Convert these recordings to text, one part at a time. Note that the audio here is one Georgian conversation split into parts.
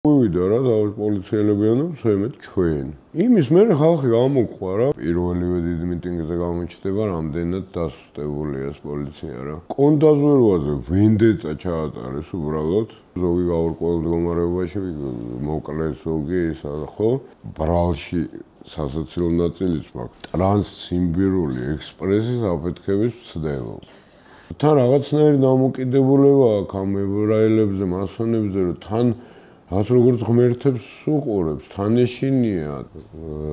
Ვივიდა რა და პოლიციელებიანო ზემეთ ჩვენ. იმის მერე ხალხი გამოყვა რა. პირველივე დიდ მიტინგზე გამოჩნდება რამდენად დასუსტებულია ეს პოლიცია რა. კონდაზვერვაზე ვენდეტა ჩაატარეს უბრალოდ. ზოგი გაურკვეველ მდგომარეობაში მოკლეს ზოგი ისა ხო? ბრალში სასაცილო ნაწილიც მაქვს. ტრანსციმბირული ექსპრესის აფეთქების მცდელობა. თან რაღაცნაირი დამოკიდებულება აქვს ამ ებრაელებზე, მასონებზე, რომ თან რაც როგორც ღმერთებს უყურებს, თან ეშინია.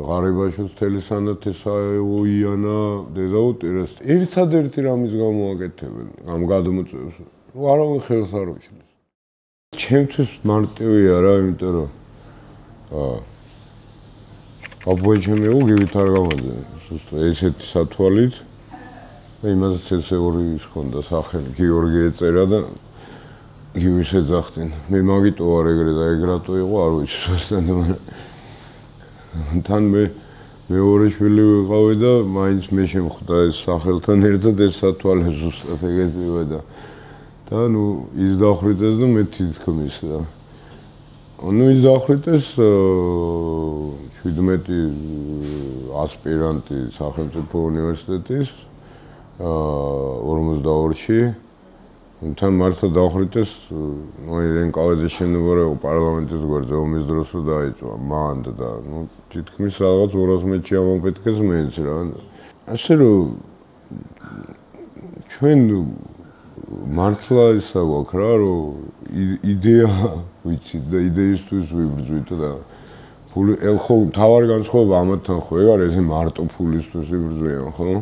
ღარიბაშვილს მთელი სანათესა ეოიანა დედაუტირეს. ერთადერთი რამის გამო აკეთებენ ამ გადმოწევს. არავინ ხელს არ უჭერს. ჩემთვის მარტივია რა, იმიტომ რომ აბუეჩემი უგივით არ გამაძე. ესეთი სათვალით და იმასაც ესე ორი ის ხონდა სახელი გიორგი ეწერა და გივის ეძახდნენ. მე მაგიტო არ ეგრე და ეგ რატო იყო არ ვიცი ზუსტად, მაგრამ თან მე მეორე შვილი ვიყავი და მაინც მე შემხვდა ეს სახელთან ერთად ეს სათვალე ზუსტად ეგეთივე და ნუ ის დახვრიტეს და მე თითქმის და ნუ ის დახვრიტეს 17 ასპირანტი სახელმწიფო უნივერსიტეტის 42-ში თან მართლა დახვრიტეს ნკვდ-ზე შენობა იყო პარლამენტის გვერდზე ომის დროს რო დაიწყო მანდ და ნუ თითქმის რაღაც 200 მეტრში ამოფეთქეს მეც რა ასე რომ ჩვენ მართლა ისა გვაქვს რა რომ იდეა ვიცით და იდეისთვის ვიბრძვით და ფული ელხო თავარი განსხვავება ამათთან ხო ეგ არის ესე მარტო ფულისთვის იბრძვიან ხო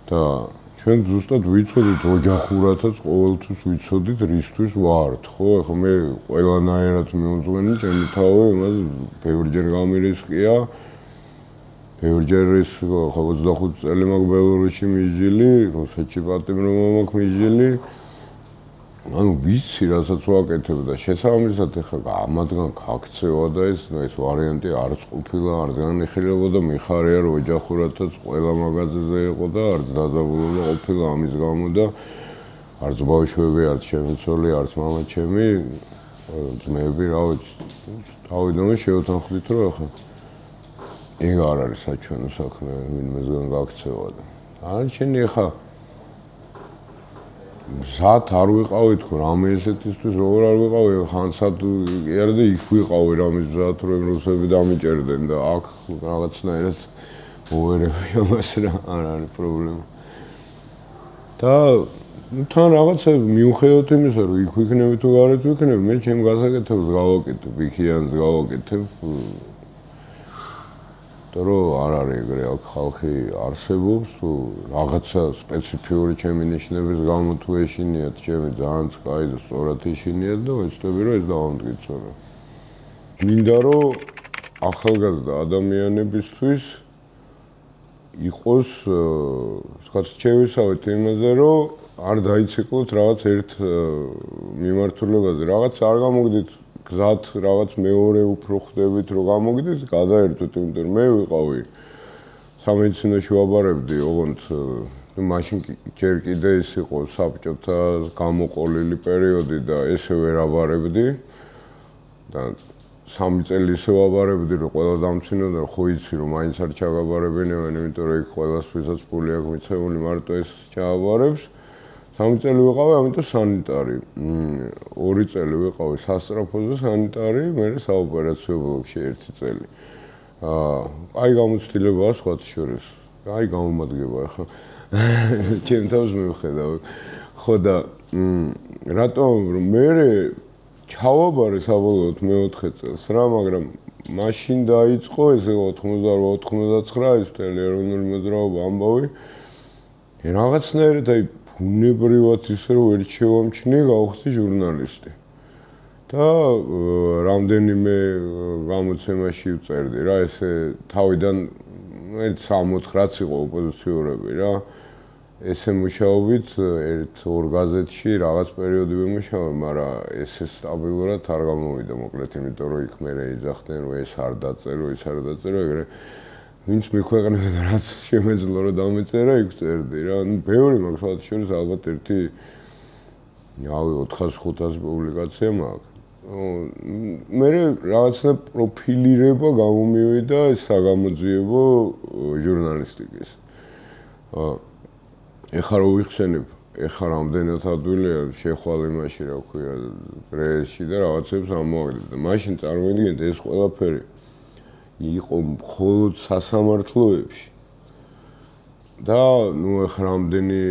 და ჩვენ ზუსტად ვიცოდით ოჯახურათაც ყოველთვის ვიცოდით რისთვის ვართ ხო ეხლა მე ყველანაირად მიუძღვენი ჩემი თავი იმას ბევრჯერ გამირისყია ბევრჯერ ის ხო 25 წელი მაქვს ბელორუსში მიჯილი რუსეთში პატიმრობა მაქვს მიჯილი ანუ ვიცი რასაც ვაკეთებ და შესაბამისად ეხლა ამათგან გაქცევა და ეს ვარიანტი არც ყოფილა არც განიხილებოდა მიხარია რომ ოჯახურათაც ყველა მაღაზიაზე იყო და არც დაძაბულობა ყოფილა ამის გამო და არც ბავშვები არც ჩემი ცოლი არც მამა ჩემი ძმები რა ვიცი თავიდანვე შევთანხმდით რომ ეხლა ეგ არ არის საჩვენო საქმე ვინმესგან გაქცევა და არჩენი ეხლა მზად არ ვიყავი თქო რამე ესეთისთვის როგორ არ ვიყავი ხანსად არა და იქ ვიყავი რამის მზად რომ რუსები დამიჭერდნენ და აქ რაღაცნაირად მოვერევი ამას რა არ არის პრობლემა და თან რაღაცა მიუხედავად იმისა რომ იქ ვიქნები თუ გარეთ ვიქნები მე ჩემ გასაკეთებს გავაკეთებ იქიანს გავაკეთებ და რომ არ არის ეგრე აქ ხალხი არსებობს თუ რაღაცა სპეციფიური ჩემი ნიშნების გამო თუ ეშინიათ ჩემი ძალიან კაი და სწორად ეშინიათ და ვეცდები რომ ეს დავამტკიცო რა მინდა რომ ახალგაზრდა ადამიანებისთვის იყოს თქვათ შევისავეთ იმაზე რომ არ დაიციკლოთ რაღაც ერთ მიმართულებაზე რაღაც არ გამოგდით გზად რაღაც მეორე უფრო ხდებით რომ გამოგდით გადაერთვით იმიტომ რომ მე ვიყავი სამედიცინოში ვაბარებდი ოღონდ მაშინ ჯერ კიდე ის იყო საბჭოთა გამოყოლილი პერიოდი და ესე ვერ აბარებდი და 3 წელი ისე ვაბარებდი რომ ყველა დამცინოდა ხო იცი რომ მაინც არ ჩაგაბარებინებენ იმიტომ რომ იქ ყველასთვისაც ფული აქვს მიცემული მარტო ეს ჩააბარებს 3 წელი ვიყავი, ამიტომ სანიტარი. 2 წელი ვიყავი სასტრაფოზე სანიტარი, მე საოპერაციო ბლოკში 1 წელი. აი გამოცდილებაა სხვათა შორის. აი გამომადგება ახლა. ჩემ თავს მივხედავ. ხო და რატომ მე ჩავაბარე საბოლოოდ მე-4 წელს რა, მაგრამ მაშინ დაიწყო ესე 88-99 ის მთელი ეროვნული მოძრაობა ამბავი. რაღაცნაირად აი უნებრივად ისე რომ ვერ შევამჩნიე გავხდი ჟურნალისტი და რამდენიმე გამოცემაში ვწერდი რა ესე თავიდან 3-4 იყო ოპოზიციურები რა ესე მუშაობით ერთ-ორ გაზეთში რაღაც პერიოდი ვიმუშავე მაგრამ ესე სტაბილურად არ გამოვიდა მოკლედ იმიტომ რომ იქ მე ეძახდნენ რომ ეს არ დაწერო ის არ დაწერო ეგრე ვინც მიქვეყნებდა რაც შემეძლო რომ დამეწერა იქ წერდი რა ანუ ბევრი მაქვს სხვათა შორის ალბათ ერთი 400-500 პუბლიკაცია მაქვს მე რაღაცა პროფილირება გამომივიდა საგამოძიებო ჟურნალისტიკის. ეხლა რო ვიხსენებ, ეხლა რამდენად ადვილია შეხვალ იმაში, რა ქვია, პრესში და რაღაცებს ამოვაგდებ და მაშინ წარმოიდგინეთ ეს ყველაფერი იყო მხოლოდ სასამართლოებში. და ნუ ეხლა რამდენი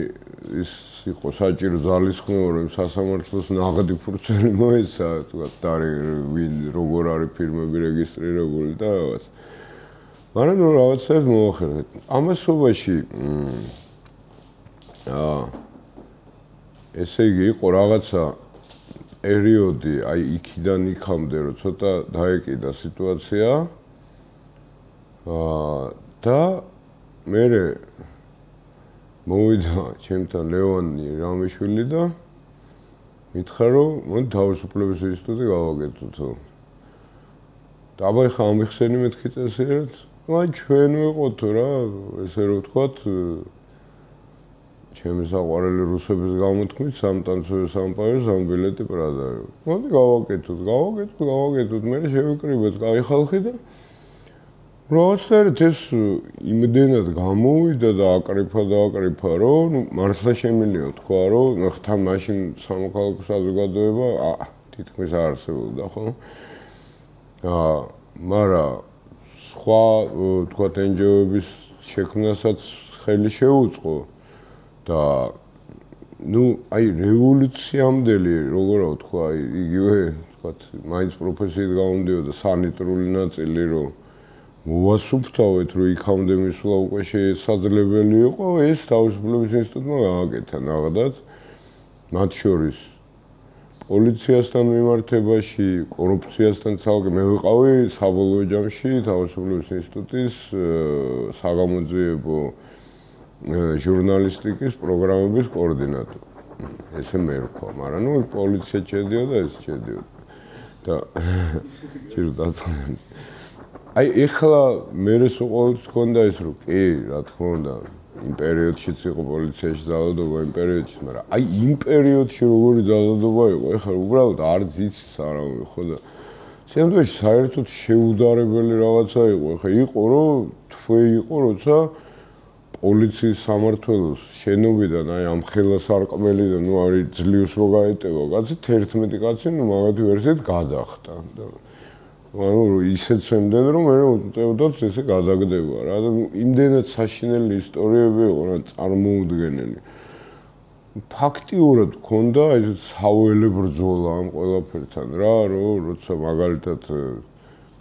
ის იყო საჭირო ძალისხმევა, რომ სასამართლოს ნაღდი ფურცელი მოეცა, თქვა და ვინ როგორ არის ფირმები რეგისტრირებული და რაღაც. მაგრამ ნუ რაღაცას მოახერხეთ. ამასობაში ესე იგი იყო რაღაცა პერიოდი, აი იქიდან იქამდე, რომ ცოტა დაეკიდა სიტუაცია. და მე მოვიდა ჩემთან ლევანი რამიშვილი და მითხრა რომ მოდი თავისუფლების ინსტიტუტი გავაკეთოთ. დაბა ხა ამიხსენი მეთქი წესიერად? აი ჩვენ ვიყოთ რა, ესე რომ ვთქვათ, ჩემი საყვარელი რუსების გამოთქმით სამტანцоვის სამპაიოს ამბილეტი პრადა. მოდი გავაკეთოთ, მე შევიკრიბეთ კაი ხალხი და რაღაცნაირად ეს იმდენად გამოვიდა და აკრიფა, რომ მართლა შემიძლია თქვა, რომ თან მაშინ სამოქალაქო საზოგადოება თითქმის არ არსებობდა, ხო? მაგრამ სხვა თქვათ NGO-ების შექმნასაც ხელი შეუწყო და ნუ აი რევოლუციამდელი როგორ ვთქვა, იგივე თქვათ მაინც პროფესიით გამომდიოდა სანიტრული ნაწილი, რომ მოვასუფთავეთ, რომ იქამდე მისვლა უკვე შესაძლებელი იყო, ეს თავისუფლების ინსტიტუტმა გააკეთა ნაღდად. მათ შორის პოლიციასთან მიმართებაში, კორუფციასთან ცალკე მე ვიყავი საბოლოო ჯამში თავისუფლების ინსტიტუტის საგამოძიებო ჟურნალისტიკის პროგრამების კოორდინატორი. ესე მე ვქვა, მაგრამ ნუ პოლიცია შედიოდა, ეს შედიოდა. და ჯერ დაწყდნენ. აი ეხლა მე ყოველთვის ჰქონდა ეს რომ კი, რა თქმა უნდა, იმ პერიოდშიც იყო პოლიციაში ძალადობა, იმ პერიოდშიც, მაგრამ აი იმ პერიოდში როგორი ძალადობა იყო, ეხლა უბრალოდ არც იცის არავინ, ხო და შემდგომში საერთოდ შეუდარებელი რაღაცა იყო, ეხლა იყო რომ თვე იყო, როცა პოლიციის სამმართველოს შენობიდან აი ამ ხელა სარკმელიდან ნუ არის ძლივს რო გაეტევა კაცი 11 კაცი ნუ მაგათი ვერსიით გადახტა და ანუ ისეც შემდნენ რომ მე უწევდოთ ესე გადაგდება რა და იმდენად საშინელი ისტორიები იყო რა წარმოუდგენელი ფაქტიურად ქონდა ეს საველე ბრძოლა ამ ყველაფერთან რა როცა მაგალითად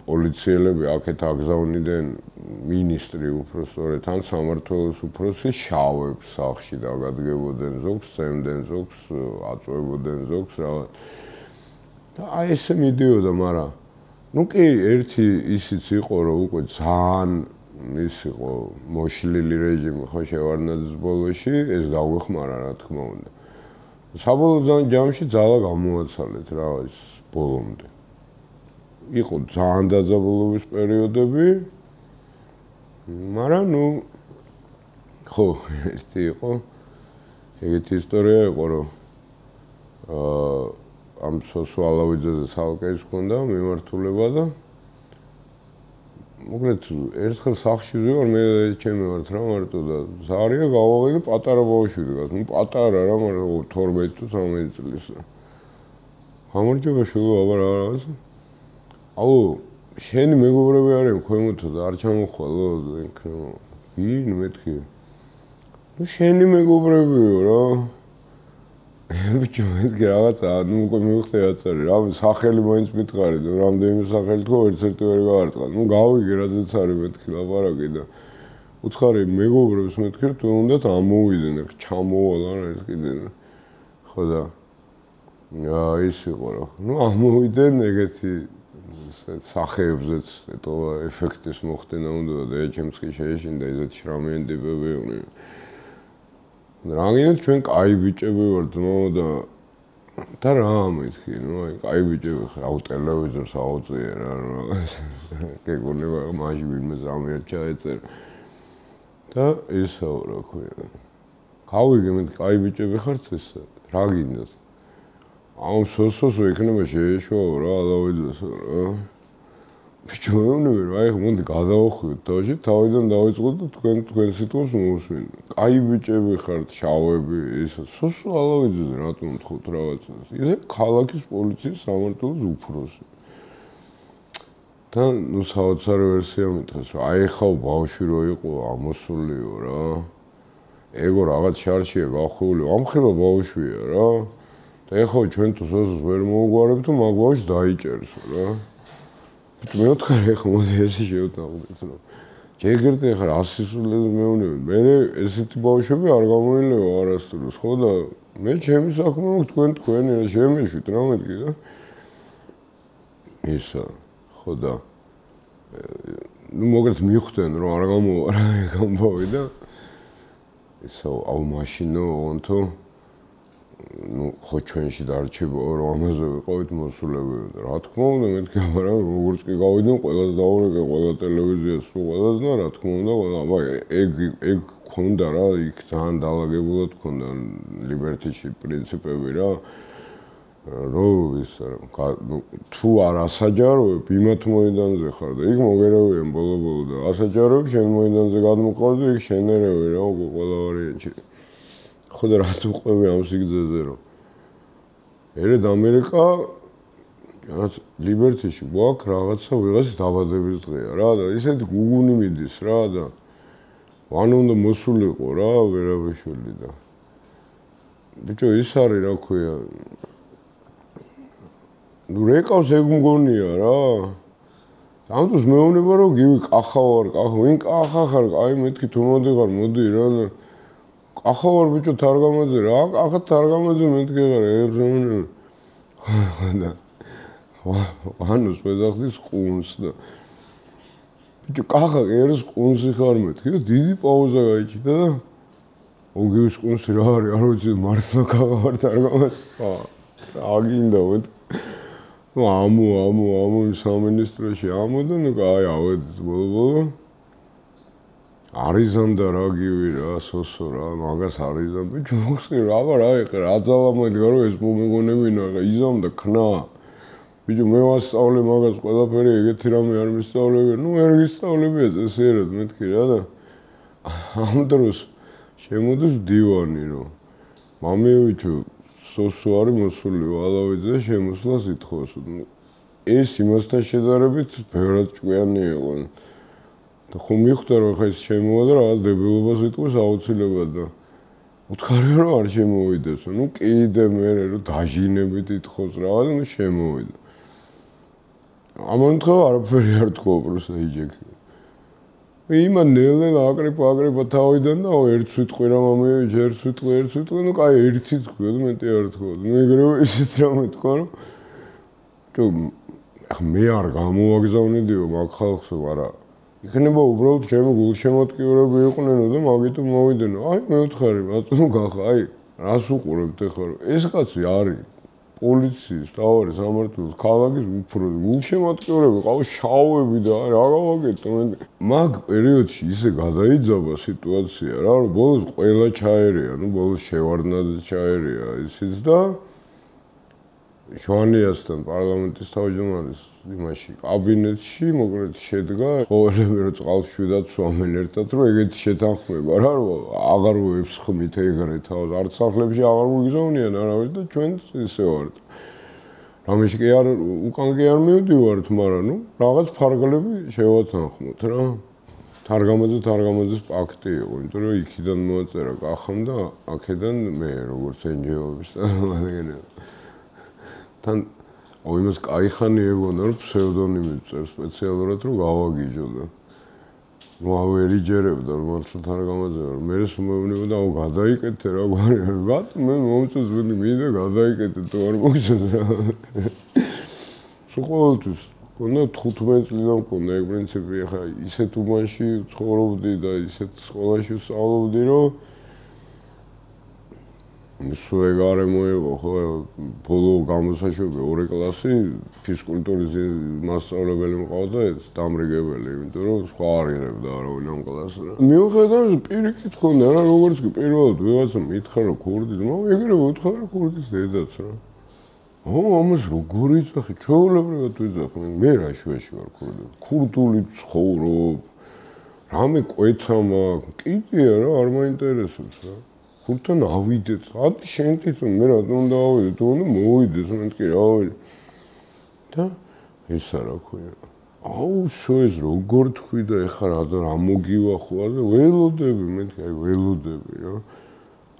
პოლიციელები აქეთ აგზავნიდნენ მინისტრი უпростоრეთ ან სამმართველოს უფროსი შავებს სახში დაგადგებოდნენ ზოგს წემდნენ ზოგს აწვევებდნენ ზოგს რა და აი ესე მიდიოდა მაგრამ ну კი ერთი ისიც იყო რომ უკვე ძალიან ის იყო მოშლილი რეჟიმი ხო შევარდნაძის ბოლოში ეს დაგვეხმარა რა თქმა უნდა საბოლოო ჯამში ძალა გამოაცალეთ რა ის ბოლომდე იყო ძალიან დაძაბულობის პერიოდები მაგრამ ну ხო ესეთი იყო ეგეთი ისტორია იყო რომ ამ სოციალოვიძეზე სალკეის ჰქონდა მიმართულება და მოკლედ ერთხელ სახში ვიყავ მე ჩემი ვართ რა მარტო და ზარია გავავიდე პატარა ბავშვი დგას ნუ პატარა რა მაგრამ 12 თუ 13 წლის გამარჯობა შულო აბა რაღაც აუ შენი მეგობრები არიან ქვემოთო და არ ჩამოხვალო იქნო ვინ მეთქი ნუ შენი მეგობრებიო რა ბიჭო მეთქი რაღაცა ნუ უკვე მივხვდი რაც არის რა სახელი მაინც მითხარი და რამდენი სახელი თქო ერთ-ერთი ვერ გავარტყა ნუ გავიგე რაზეც არის მეთქი ლაპარაკი და უთხარი მეგობრებს მეთქი თუ უნდათ ამოვიდნენ ჩამოვალ არა ეს კიდე ხო და ის იყო რა ნუ ამოვიდნენ ეგეთი სახეებზეც ეტოვა ეფექტის მოხდენა უნდა და ჩემს კი შეეშინდა ისეთი შრამიანი ტიპები იყვნენ რანგინოთ ჩვენ კაი ბიჭები ვართ და რა მეთქი ნუ აი კაი ბიჭები ხარ აუ ტელევიზორს აუწიე რა გეგონება მაჟი ვინმე ზამიერ ჩაეწერ და ისო რა ქვია გავიგე მე კაი ბიჭები ხართ ეს რა გინდათ ამ სოსოს იქნება შეეშوارო რა, ალავიძეს რა. ბიჭო, მეუნები, აი მოდი გადავახვიოთ თავში, თავიდან დავიწყოთ და თქვენ სიტყვას მოусვენ. კაი ბიჭები ხართ, შავები, ისა. სოსო ალავიძეს რატომ თქვით რაღაცას? ისე ქალაქის პოლიციის სამმართველოს უფროსი. და ნუ საოცარი ვერსია მითხეს, რომ აი ხაო ბავშვი რო იყო, ამოსულიო რა. ეგო რაღაც შარშია გახვეული, ამხელა ბავშვია რა. და ეხლა ჩვენ თუ სოსოს ვერ მოუგვარებთ, თუ მაგ ბავშვს დაიჭერს რა. ბიჭო მეოთხარ ეხლა მოდი ესე შევთანხმდით, რომ ჯერგერტი ეხლა 100 სულელს მეუნები, მე ესეთი ბავშვები არ გამოილევა არასდროს, ხო და მე ჩემი საქმე მაქვს თქვენი რა შემეშვით რა მეთქი და ისა ხო და ნუ მოგეთ მიხვდნენ რომ არ გამოვა რა გამოვი და ისა აუ მაშინო ონთო ნუ ხო ჩვენში დარჩება რომ ამაზე ვიყავით მოსულები რა თქმა უნდა მეთქი მაგრამ როგორც კი გავიდნენ ყველას დაურეკე ყველა ტელევიზიას სულ ყველას და რა თქმა უნდა ეგ ქონდა რა იქ ძალიან დაალაგებულად ქონდა ლიბერტიში პრინციპები რა რომ ის თუ არ ასაჯაროებ იმათ მოედანზე ხარ და იქ მოგერავიან ბოლო-ბოლო და ასაჯაროებ შენ მოედანზე გადმოყავ და იქ შენერევი რა უკვე ყველა ვარიანტში ხო და რატო ყვევი ამ სიგრძეზე რომ ერედ ამერიკა რაღაც ლიბერტიში გვაქვს რაღაცა ვიღაცის დაბადების დღეა რა და ისეთი გუგუნი მიდის რა და ვან უნდა მოსულიყო რა ვერაბეშვილი და ბიჭო ის არის რა ქვია ნუ რეკავს ეგ მგონია რა ამიტომ მეუბნება რომ გივი კახავარ ვინ კახა ხარ აი მეთქი თუ მოდიღარ მოდი რა და კახავარ ბიჭო თარგამაძე რა კახა თარგამაძე მეთქი ხარ ეგ და ვანოს მედახდის ყუნს და ბიჭო კახა ერს ყუნსი ხარ მეთქი და დიდი პაუზა გაიჭიდა და ოგივის ყუნსი რა არის არ ვიცი მართლა კახა ვარ თარგამაძე აგინდა მეთქი ამო იმ სამინისტროში ამოდა ნუ აი ავედით ბოლო არიზამდა რა გივი რა სოსო რა მაგას არიზამ ბიჭო მოხსნი რა რა ძალამოდი რომ ეს მომეგონებინა რა იზამდა ქნა ბიჭო მე ვასწავლე მაგას ყველაფერი ეგეთი რამე არ მისწავლები ნუ ვერ გისწავლები ესე ერად მეთქი რა და ამ დროს შემოდის დივანი რომ მამიევიჩო სოსო არის მოსული ალავიძე და შემოსვლას ითხოვს. ეს იმასთან შედარებით ბევრად ჭკვიანი იყო. და ხო მიხვდა რომ ხა ეს შემოვა და რაღაც დებილობას იტყვის აუცილებლად და უთხარი რომ არ შემოვიდეს. ნუ კიდე მე რომ დაჟინებით ითხოვს რაღაც და შემოვიდა. ამან თქო არაფერი არ თქო პროსა იჯექი. იმან ნელ-ნელა აკრიფა თავიდან და ერთ სიტყვი რა მამიევიჩ ერთ სიტყვი ნუ კაი ერთი თქვა და მეტი არ თქვა და მეგრევ ისეთ რამე თქვა რომ მე არ გამოვაგზავნედიო მაგ ხალხს არა იქნება უბრალოდ ჩემი გულშემატკივრები იყვნენ და მაგიტომ მოვიდენო აი მე ვთხარი ბატონო გახა აი რას უყურებთ ახლა რომ ეს კაცი არის პოლიციის თავარი სამმართველოს ქალაქის უფროსი გულშემატკივრები ყავს შავები და რა გავაკეთო მე მაგ პერიოდში ისე გადაიძაბა სიტუაცია რა რომ ბოლოს ყველა ჩაერია ნუ ბოლოს შევარდნაძე ჩაერია ისიც და შვანიასთან პარლამენტის თავმჯდომარის იმაში კაბინეტში მოკლედ შედგა ყოველები რომ წყალს შვიდად სვამენ ერთად რომ ეგეთი შეთანხმება რა რომ აღარ ვებს ხმით ეგრე თავს არც სახლებში აღარ მოგიზავნიან არავის და ჩვენ ისე ვართ რამეში კი არ უკან კი არ მივდივართ მაგრამ ნუ რაღაც ფარგლები შევათანხმოთ რა თარგამაძის პაქტი იყო იმიტომ რომ იქიდან მოაწერა კახამ და აქედან მე როგორც NGO-ების თან იმას კაი ხანი ეგონა რომ ფსევდონიმი წერს სპეციალურად რომ გავაგიჟო და ნუ ავერიჯერებდა მართლა თარგამაძე მე მეუბნება და აუ გადაიკეთე რა ბატონო მე მომწონს ვინმე მინდა გადაიკეთე თუ არ მოგწონს რა სულ კონა 15 წლიდან კონა ეგ პრინციპი ახლა ისეთ უმანში ცხოვრობდი და ისეთ სკოლაში ვსწავლობდი რომ სულ ეგ არ მოიყო ხო ბოლო გამოსაშვები 2 კლასი ფიზკულტურის მასწავლებელი მყავდა ეს დამრიგებელი იმიტომ რომ სხვა არ იღებდა არავინ ამ კლასს რა მიუხედავად პირიქით ხონდა რა როგორც კი პირველად ვიღაცა მითხა რომ ქურდი მაგრამ ეგრევე ვთხარ ქურდის დედაც რა ამას როგორ იცახი? ჩვეულებრივად ვიძახი, მე რა შვეში ვარ ქურდული. ქურდული ცხოვრობ, რამე კვეთა მაქვს, კიდია რა, არ მაინტერესებს რა. ხურთან ავიდეთ, ადი შენ თვითონ მე რატომ უნდა ავიდე, თუ უნდა მოვიდეს, მე თქვი რა ავიდე. და ესა რა ქვია. აუშო ეს როგორ თქვი და ეხლა რა მოგივახვა და ველოდები, მე თქვი აი ველოდები რა.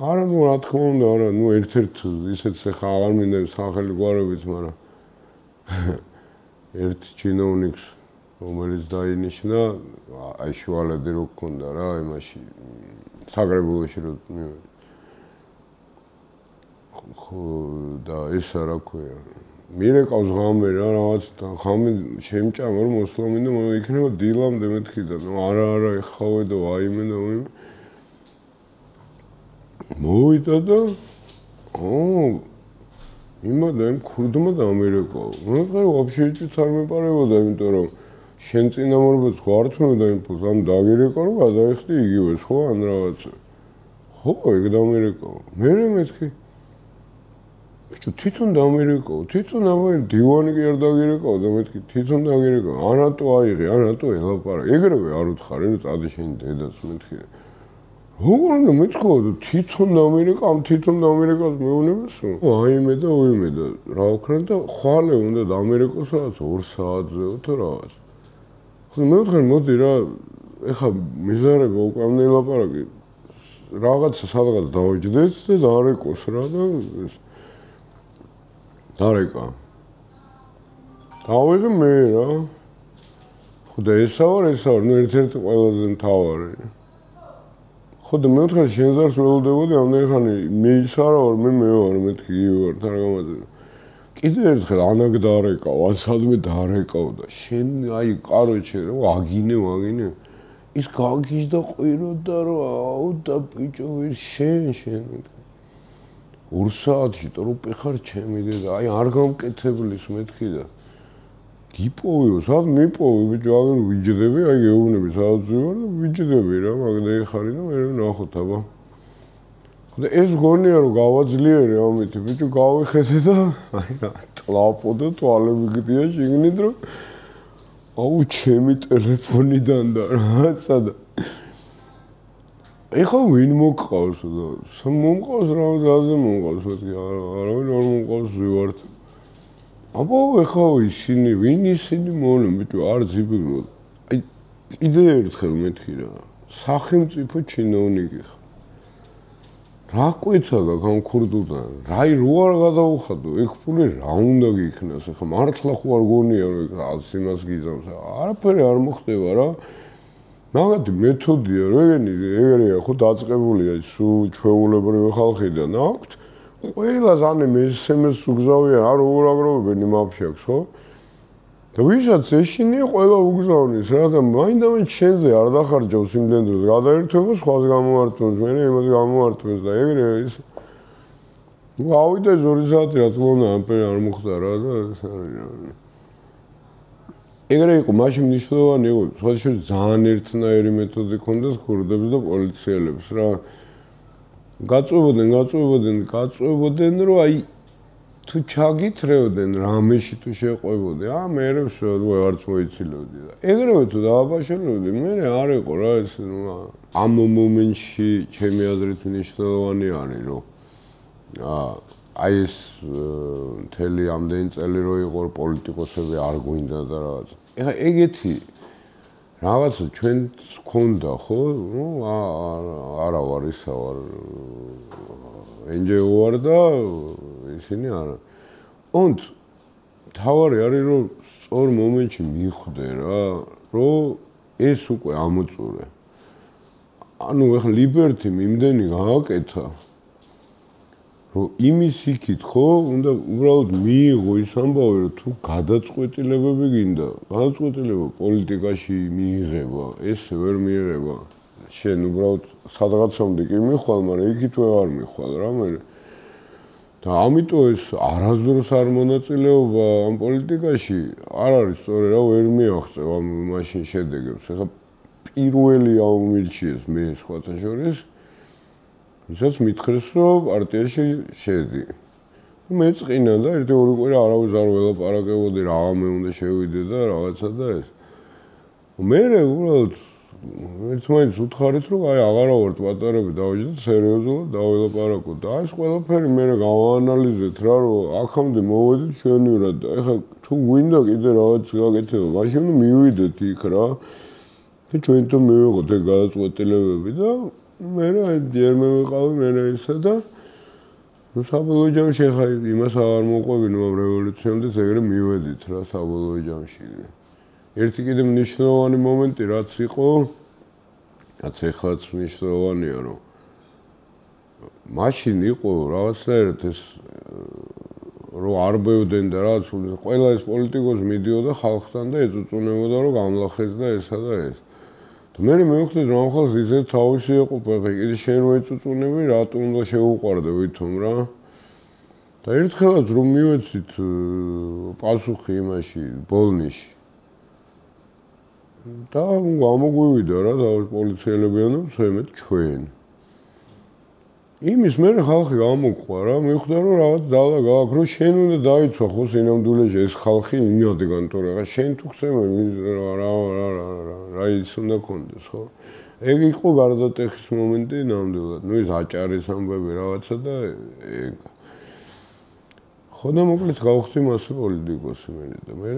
არა ნუ რა თქმა უნდა, არა, ნუ ერთ-ერთ ისეც ეხლა აღარ მინდა სახელი გვარებით, მაგრამ ერთ ჩინოვნიკს რომელიც დაინიშნა, აი შუალედი რო გქონდა რა, იმაში საგრებულოში რო მივედი. ხო და ესა რა ქვია. მირეკავს ღამე რა, რაღაც ღამე შემჭამა რომ მოსვლამინდა, იქნება დილამდე მეთქი და ნუ არა ეხავე და ვაიმე და ვაიმე. მოვიდა და იმადა იმ ქურდმა დამირეკაო. მე ვთქვი, ვაფშე ჭიც არ მეპარებოდა, იმიტომ რომ შენ წინამორბედს ხო არ თმევდა იმ ფულს, ამ დაგირეკა რომ გადაიხდი იგივეს, ხო, ან რაღაცა. ხო, ეგ დამირეკაო. მერე მეთქი. ბიჭო, თვითონ დამირეკაო, თვითონ აბა დივანი კი არ დაგირეკაო და მეთქი, თვითონ დაგირეკაო. ანატო აიღე, ანატო ელაპარაკე. ეგრევე არ უთხარი, რომ წადი შენ დედას მეთქი. როგორ უნდა მეთქო, თვითონ დამირეკა, ამ თვითონ დამირეკას მეუნებასო? აიმე და უიმე და რა ვქნა და ხვალე უნდა დამირეკოს რაღაც 2 საათზეო თუ რაღაც. ხო მე ვთქვი, მოდი რა, ეხა მიზარება უკვე ამ ელაპარაკე. რაღაცა სადღაც დავაჯდეთ და დარეკოს რა და ეს დარეკა. დავიღე მე რა. ხო და ესა ვარ, ნუ ერთ-ერთი ყველაზე მთავარი. ხო და მე ვთქვი, შენ ზარს ველოდებოდი ამდენხანი, მე ის არა ვარ, მე ვარ, მეთქი ვარ, თარგამაძე. კიდევ ერთხელ ანაგ დარეკაო, ან სადმე დარეკაო და შენ აი კაროჩე რა აგინე. ის გაგიჟდა ყვიროდა რომ აუ და ბიჭო ის შენ 2 საათში ტრუპი ხარ ჩემი დედა, აი არ გამკეთებლის მეთქი და გიპოვიო, სად მიპოვი ბიჭო, აგერ ვიჯდები, აი გეუბნები სადაც ვარ და ვიჯდები რა, მაგდა ეხარი და მე ნახოთ აბა. და ეს გონია რომ გავაძლიერე ამით, ბიჭო გავიხედე და აი რა ტლაპო და თვალები გდია შიგნით რომ აუ ჩემი ტელეფონიდან და რაცა და ეხლა ვინ მოგყავს და მომყავს რა დაზე მომყავს მეთქი არავინ არ მომყავს ვივართ აბა ეხლა ისინი ვინ ისინი მოლე ბიჭო არ ძიბიგნო აი კიდე ერთხელ მეთქი რა სახელმწიფო ჩინოვნიკი ხარ რა კვეთა გაქვს ამ ქურდულთან რაი რო არ გადაუხადო ეგ ფული რა უნდა გიქნას ეხლა მართლა ხო არ გონია რომ ეგ რაც იმას გიზავს არაფერი არ მოხდება რა მაგათი მეთოდია რა ეგრეა ხო დაწყებულია სუ ჩვეულებრივი ხალხიდან აქვთ ყველა ზანე მესმეს უგზავია არ უგრაგრობენ იმ აფშაქს ხო და ვისაც ეშინია ყველა უგზავნის რა და მაინდამაინც შენზე არ დახარჯავს იმდენ დროს გადაერთვება სხვას გამოვართვებს მე იმას გამოვართვებს და ეგრეა ის ავიდა 2 საათი რა თქმა უნდა ამპერი არ მოხდა რა და ეს არის ეგრე იყო მაშინ მნიშვნელოვანი იყო სხვადასხვა ძალიან ერთნაირი მეთოდი ქონდეს ქურდებს და პოლიციელებს რა გაწვევებდნენ რომ აი თუ ჩაგითრევდნენ რამეში თუ შეყვებოდი მე ვსვე არც მოიცილებდი და ეგრევე თუ დააბაშელებდი მე არ იყო რა ეს ამ მომენტში ჩემი აზრით მნიშვნელოვანი არის რომ აი ეს მთელი ამდენი წელი რო იყო პოლიტიკოსები არ გვინდა და რაღაც ეხა ეგეთი რაღაცა ჩვენც გქონდა ხო ნუ არა ვარ ისა ვარ NGO ვარ და ისინი არა und თავარი არის რომ სწორ მომენტში მიხვდე რა რომ ეს უკვე ამოწურე ანუ ეხლა ლიბერტი იმდენი გააკეთა რომ იმის იქით ხო უნდა უბრალოდ მიიღო ის ამბავი რომ თუ გადაწყვეტილებები გინდა გადაწყვეტილება პოლიტიკაში მიიღება ესე ვერ მიიღება შენ უბრალოდ სადღაცამდე კი მიხვალ მაგრამ იქით ვერ მიხვალ რა მე და ამიტომ ეს არასდროს არ მონაწილეობა ამ პოლიტიკაში არ არის სწორი რა ვერ მიაღწევ ამ მაშინ შედეგებს ეხლა პირველი აუმილჩიეს მე სხვათა შორის ვისაც მითხრეს რომ პარტიაში შედი მეწყინა და ერთი ორი კვირა არავის არ ველაპარაკებოდი, რაღა მე უნდა შევიდე და რაღაცა და ეს. მე უბრალოდ ერთმანეთს უთხარით, რომ აი აღარა ვართ პატარები დავიჯდეთ სერიოზულად დაველაპარაკოთ და ეს ყველაფერი მე გავაანალიზეთ რა, რომ აქამდე მოვედით ჩვენივრად და ეხლა თუ გვინდა კიდე რაღაც გაკეთება, მაშინ მივიდეთ იქ რა. და ჩვენთან მივიღოთ ეგ გადაწყვეტილებები და მე ჯერ მე ვიყავი მე ისა და ну საბოლოო ჯამში ხა იმას აღარ მოყვებინო ამ რევოლუციამდე ეგრე მივედით რა საბოლოო ჯამში. ერთი კიდე მნიშვნელოვანი მომენტი რაც იყო, რაც ეხლაც მნიშვნელოვანია, რომ მაშინ იყო რაღაცნაირად ეს რომ არ ბევდნენ და რაც ყველა ეს პოლიტიკოსი მიდიოდა ხალხთან და ეწუწუნებოდა რომ გამლახეს და ესა და ეს. მე მივხვდი რომ ახალ ისე თავისი ეყოფა ხა კიდე შენ რო ეწუწუნები რატომ უნდა შეუყვარდე ვითომ რა. და ერთხელაც რომ მივეცით პასუხი იმაში ბოლნიში და გამოგვივიდა რა და პოლიციელებიანო ზემეთ ჩვენ. იმის მე ხალხი გამოყვა რა, მივხვდა რომ რაღაც დალა გააქვს რომ შენ უნდა დაიცვა ხო სინამდვილეში ეს ხალხი ინიოდგან თორე რა შენ თუ ხსენე რა ის უნდა კონდეს ხო? ეგ იყო გარდატეხის მომენტი ნამდვილად. ნუ ის აჭარის ამბები რაღაცა და ეგ. ხო და მოკლედ გავხდი მასე პოლიტიკოსი მე და მე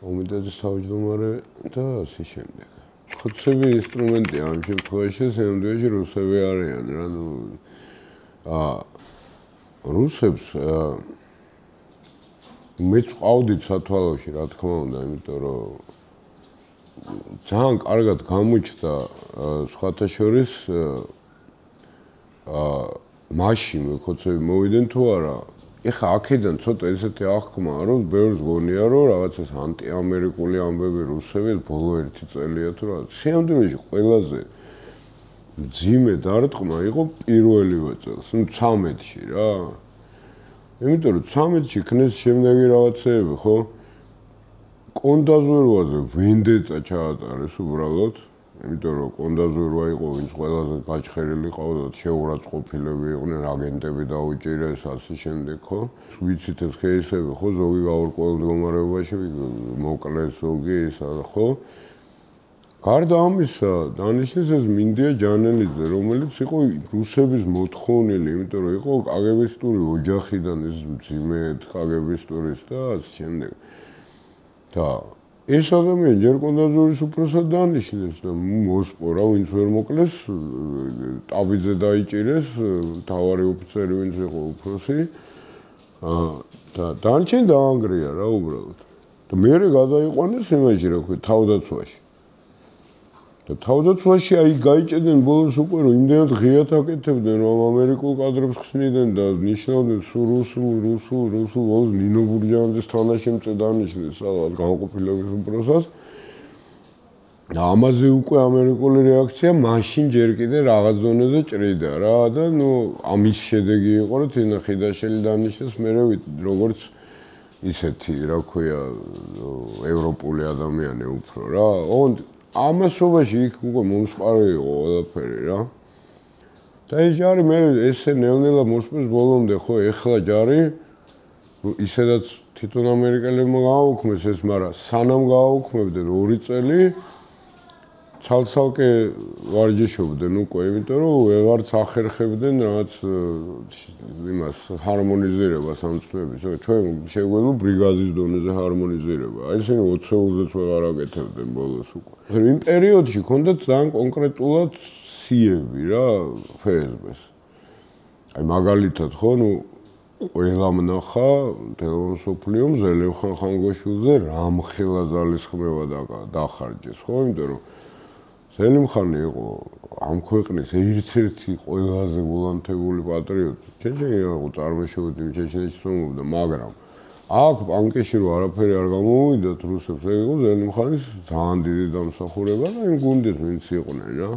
კომიტეტის თავმჯდომარე და ასე შემდეგ. ხოცები ინსტრუმენტია ამ შემთხვევაში, სამდვეში რუსები არიან რა, ნუ რუსებს მეც ყავდით სათვალოში, რა თქმა უნდა, იმიტომ რომ ძალიან კარგად გამოჩნდა სხვათა შორის მაშინ ხოცები მოვიდნენ თუ არა. ეხა აქედან ცოტა ესეთი აღქმა რომ ბევრს გონია რომ რაღაცას ანტიამერიკული ამბები რუსები ბოლო 1 წელია თუ რაღაც. სამდვეში ყველაზე ძიმე დარტყმა იყო პირველივე წელს, ნუ 13-ში რა. იმიტომ რომ 13-ში ქნეს შემდეგი რაღაცეები, ხო? კონდაზვერვაზე ვენდეტა ჩაატარეს უბრალოდ. იმიტომ რომ კონდაზვერვა იყო ვინც ყველაზე გაჩხერილი ყავდა შეურაცხყოფილები იყვნენ აგენტები დაუჭირეს ასე შემდეგ ხო ვიცით ეს кейსები ხო ზოგი გაურკვეველ მდგომარეობაში მოკლეს ზოგი ისა ხო გარდა ამისა დანიშნეს ეს მინდია ჯანელიძე რომელიც იყო რუსების მოთხოვნილი იმიტომ რომ იყო კაგებისტური ოჯახიდან ეს მძიმე კაგებისტურის და ასე შემდეგ და ეს ადამიანი ჯერ კონდაზვერის უფროსად დანიშნეს და მოსპორა ვინც ვერ მოკლეს ტაბიძე დაიჭირეს თავარი ოფიცერი ვინც იყო უფროსი და დანჩენ დაანგრია რა უბრალოდ და მე გადაიყვანეს იმაში რა ქვია თავდაცვაში და თავდაცვაში აი გაიჭედნენ ბოლოს უკვე რომ იმდენად ღიად აკეთებდნენ რომ ამერიკულ კადრებს ხსნიდნენ და ნიშნავდნენ სულ რუსულ ბოლოს ნინო ბურჯანიძის თანაშემწე დანიშნეს რაღაც განყოფილების უფროსად და ამაზე უკვე ამერიკული რეაქცია მაშინ ჯერ კიდე რაღაც დონეზე ჭრიდა რა და ნუ ამის შედეგი იყო რომ თინა ხიდაშელი დანიშნეს მე როგორც ისეთი რა ქვია ევროპული ადამიანი უფრო რა ამასობაში იქ უკვე მომსპარი იყო ყველაფერი რა და ეს ჯარი მე ესე ნელ-ნელა მოსპეს ბოლომდე ხო ეხლა ჯარი ისედაც თვითონ ამერიკელებმა გააუქმეს ეს მაგრამ სანამ გააუქმებდნენ 2 წელი ცალ-ცალკე ვარჯიშობდნენ უკვე იმიტომ რომ ვეღარც ახერხებდნენ რაღაც იმას ჰარმონიზირებას ამ წლების ჩვენ შეგვეძლო ბრიგადის დონეზე ჰარმონიზირება აი ესენი 20-ულზეც ვეღარ აკეთებდნენ ბოლოს უკვე იმ პერიოდში ქონდათ ძალიან კონკრეტულად სიები რა ფსბ-ს აი მაგალითად ხო ნუ ყველამ ნახა თელოსოფლიუმ ზელევხან ხანგოშვილზე რამხელა ძალისხმევა დახარჯეს ხო იმიტომ რომ ზელიმხანი იყო ამ ქვეყნის ერთ-ერთი ყველაზე გულანთებული პატრიოტი. ჩეჩენია იყო წარმოშობით ჩეჩენეთში წამოვიდა, მაგრამ აქ ბანკში რო არაფერი არ გამოვიდათ რუსებს, ეგ იყო ზელიმხანის ძალიან დიდი დამსახურება და იმ გუნდეს ვინც იყვნენ რა.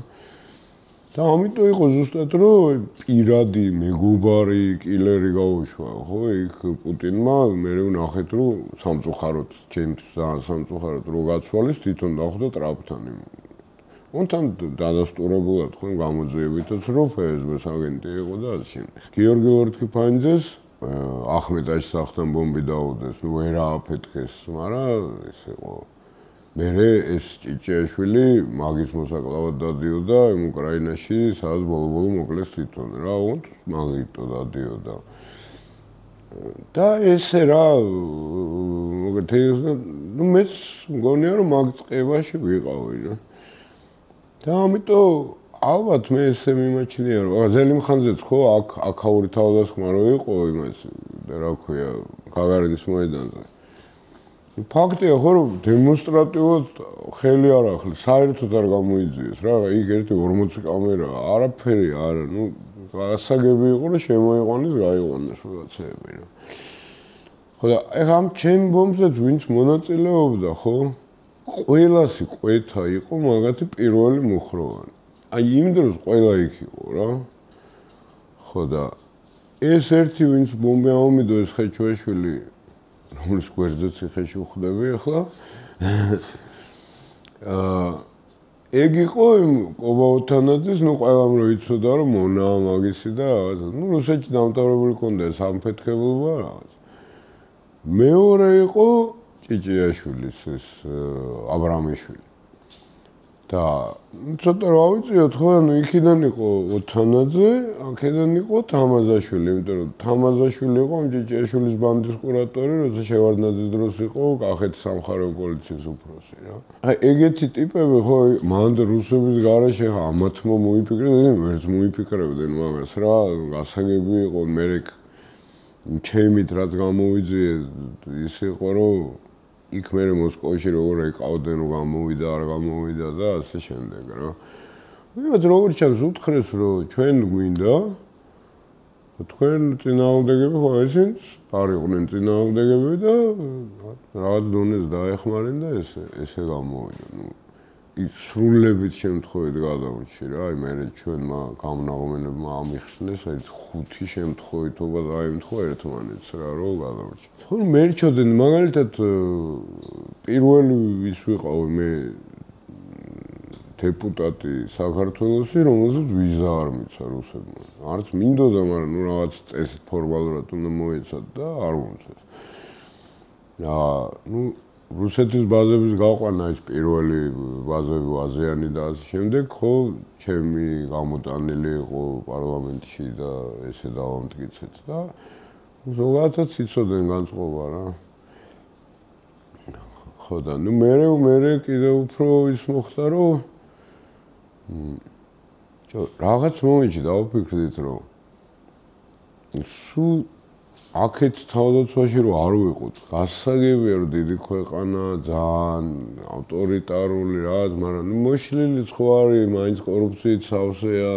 და ამიტომ იყო ზუსტად რომ პირადი მეგობარი კილერი გაუშვა, ხო, იქ პუტინმა მე ვნახეთ რომ სამწუხაროდ ჩემს სამწუხაროდ რო გაცვალეს თვითონ დახვდა ტრაპთან იმ თან დადასტურებულად თქვენ გამოძიებითაც რომ FSB-ს აგენტი იყო და ასე შემდეგ. გიორგი ლორთქიფანიძეს ახმედ აჯსახთან ბომბი დაუდეს, ნუ ვერ ააფეთქეს, მაგრამ ეს იყო მერე ეს ჭიჭიაშვილი მაგის მოსაკლავად დადიოდა იმ უკრაინაში, სადაც ბოლო-ბოლო მოკლეს თვითონ რა, ოღონდ მაგითო დადიოდა. და ესე რა, ნუ მეც მგონია რომ მაგ წყებაში ვიყავი რა. და ამიტომ ალბათ მე ესე მიმაჩნია რომ ზელიმხანზეც ხო აქაური თავდასხმა რო იყო იმას რა ქვია გაგარინის მოედანზე. ფაქტია ხო რომ დემონსტრატიულად ხელი არ ახლის, საერთოდ არ გამოიძიეს რა, იქ ერთი 40 კამერაა, არაფერი არა, ნუ გასაგები იყო რომ შემოიყვანეს, გაიყვანეს რაღაცეები რა. ხო და ეხლა ამ ჩემ ბომბზეც ვინც მონაწილეობდა ხო? ყველასი ყვეთა იყო მაგათი პირველი მუხროვანი. აი იმ დროს ყველა იქ იყო რა. ხო და ეს ერთი ვინც ბომბი აუმიდო ეს ხეჩუაშვილი რომლის გვერდზეც ხეში უხდები ახლა ეგ იყო იმ კობაოთანაძის ნუ ყველამ რო იცოდა რომ მონაა მაგისი და რაღაცა ნუ რუსეთში დამთავრებული ქონდა სამფეთქებლობა რაღაც მეორე იყო ჭიჭიაშვილის ეს აბრამიშვილი და ცოტა რა ვიციოთ ხო ანუ იქიდან იყო ოთანაძე აქედან იყო თამაზაშვილი იმიტომ რომ თამაზაშვილი იყო ამ ჭიჭიაშვილის ბანდის კურატორი როცა შევარდნაძის დროს იყო კახეთის სამხარეო პოლიციის უფროსი რა აი ეგეთი ტიპები ხო მანდ რუსების გარეშე ამათ მოიფიქრებდნენ ვერც მოიფიქრებდნენ მაგას რა გასაგები იყო მე ჩემით რაც გამოვიძიე ის იყო რომ იქ მე მოსკოვში როგორ ეკავდნენ რომ გამოვიდა არ გამოვიდა და ასე შემდეგ რა. ვიღაც როგორც ჩანს უთხრეს რომ ჩვენ გვინდა თქვენ წინააღმდეგები ხო ესენც არ იყვნენ წინააღმდეგები და რაღაც დონეს დაეხმარნენ და ესე გამოვიდა. ნუ სრულებით შემთხვევით გადავრჩი რა. აი მე ჩვენმა გამნაღმენებმა ამიხსნეს ერთ 5 შემთხვევითობა დაემთხვა ერთმანეთს რა რომ გადავრჩი. ხო მერჩოდნენ მაგალითად პირველი ის ვიყავი მე დეპუტატი საქართველოსი რომელსაც ვიზა არ მიცა რუსებმა. არც მინდოდა მაგრამ ნუ რაღაც წესით ფორმალურად უნდა მოეცათ და არ მომწეს. ნუ რუსეთის ბაზების გაყვანა ის პირველი ბაზები აზიანი და ასე შემდეგ ხო ჩემი გამოტანილი იყო პარლამენტში და ესე დავამტკიცეთ და ზოგადად იცოდნენ განწყობა რა. ხო და ნუ მე კიდევ უფრო ის მოხდა რომ რაღაც მომენტში დავფიქრდით რომ სულ აქეთ თავდაცვაში რომ არ ვიყოთ გასაგებია რომ დიდი ქვეყანა ძალიან ავტორიტარული რაღაც მაგრამ მოშლილიც ხო არის მაინც კორუფციით სავსეა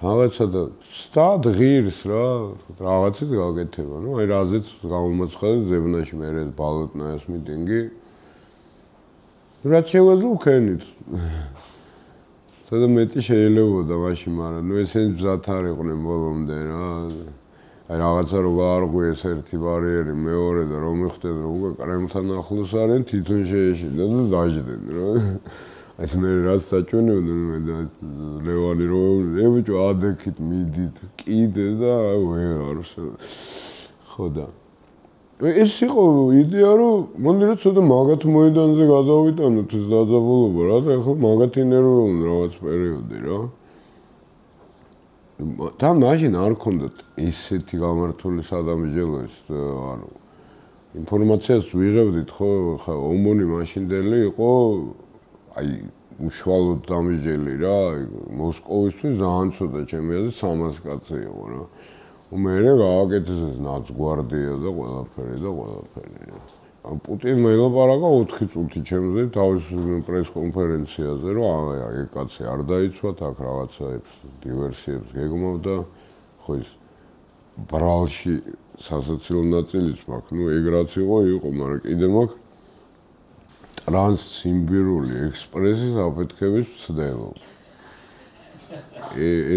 რაღაცა და სტად ღირს რა რაღაცით გაკეთება ნუ აი რაზეც გამომაცხადეს ზებნაში მე ეს ბალოტნაის მიტინგი რაც შეგვეძლო ვქენით ცოტა მეტი შეიძლებოდა მაშინ მაგრამ ნუ ესენი მზად არ იყვნენ ბოლომდე რა აი რაღაცა რო გაარღვიეს ერთი ბარიერი მეორე და რომ მიხდეთ რომ უკვე კრემლთან ახლოს არიან თვითონ შეეშინდა და დაждდნენ რა ეს მე რაც საჭუნებდნენ მე და ლევანი რო ებიჭო ადექით მიდით კიდე და ვეღარ ხო და ეს იყო იდეა რომ მონდირა ცოტა მაგათ მოედანზე გადავიტანოთ ეს დაძაბულობა რა და ახლა მაგათ ინერვიულობ რაღაც პერიოდი რა და მაშინ არ ქონდათ ესეთი გამართული სადამსჯელო ეს ანუ ინფორმაციას ვიღებდით ხო ხა ომონი მაშინდელი იყო აი უშუალოდ დამსჯელი რა მოსკოვისთვის ძალიან ცოტა ჩემი აზრით 300 კაცი იყო რა მე გააკეთეს ეს ნაცგვარდია და ყველაფერი პუტინმა ელაპარაკა 4 წუთი ჩემზე თავის პრეს-კონფერენციაზე რომ აი კაცი არ დაიცვათ აქ რაღაცაებს დივერსიებს გეგმავდა ხო ის ბრალში სასაცილო ნაწილიც მაქვს ნუ ეგ რაც იყო მაგრამ კიდე მაქვს ტრანსციმბირული ექსპრესის აფეთქების ცდელობა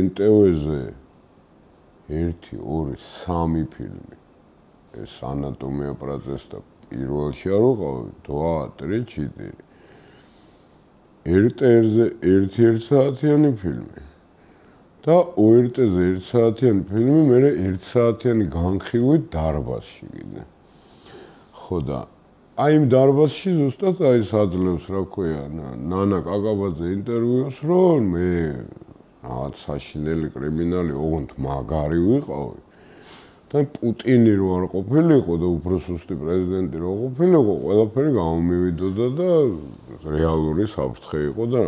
NTV-ზე 1, 2, 3 ფილმი ეს ანატომია პროცესს და პირველში არ ვიყავი 2, 3, 4 ORT-ზე 1 საათიანი ფილმი და ORT-ზე 1 საათიანი ფილმი მე 1 საათიანი განხილვით დარბაზში კიდე. ხო და აი იმ დარბაზში ზუსტად აი საძლევს რა ქვია ნანა კაკაბაძე ინტერვიუს რომ მე რაღაც საშინელი კრიმინალი ოღონდ მაგარი ვიყავი. და პუტინი რო არ ყოფილიყო და უფრო სუსტი პრეზიდენტი რო ყოფილიყო, ყველაფერი გამომივიდოდა და რეალური საფრთხე იყო და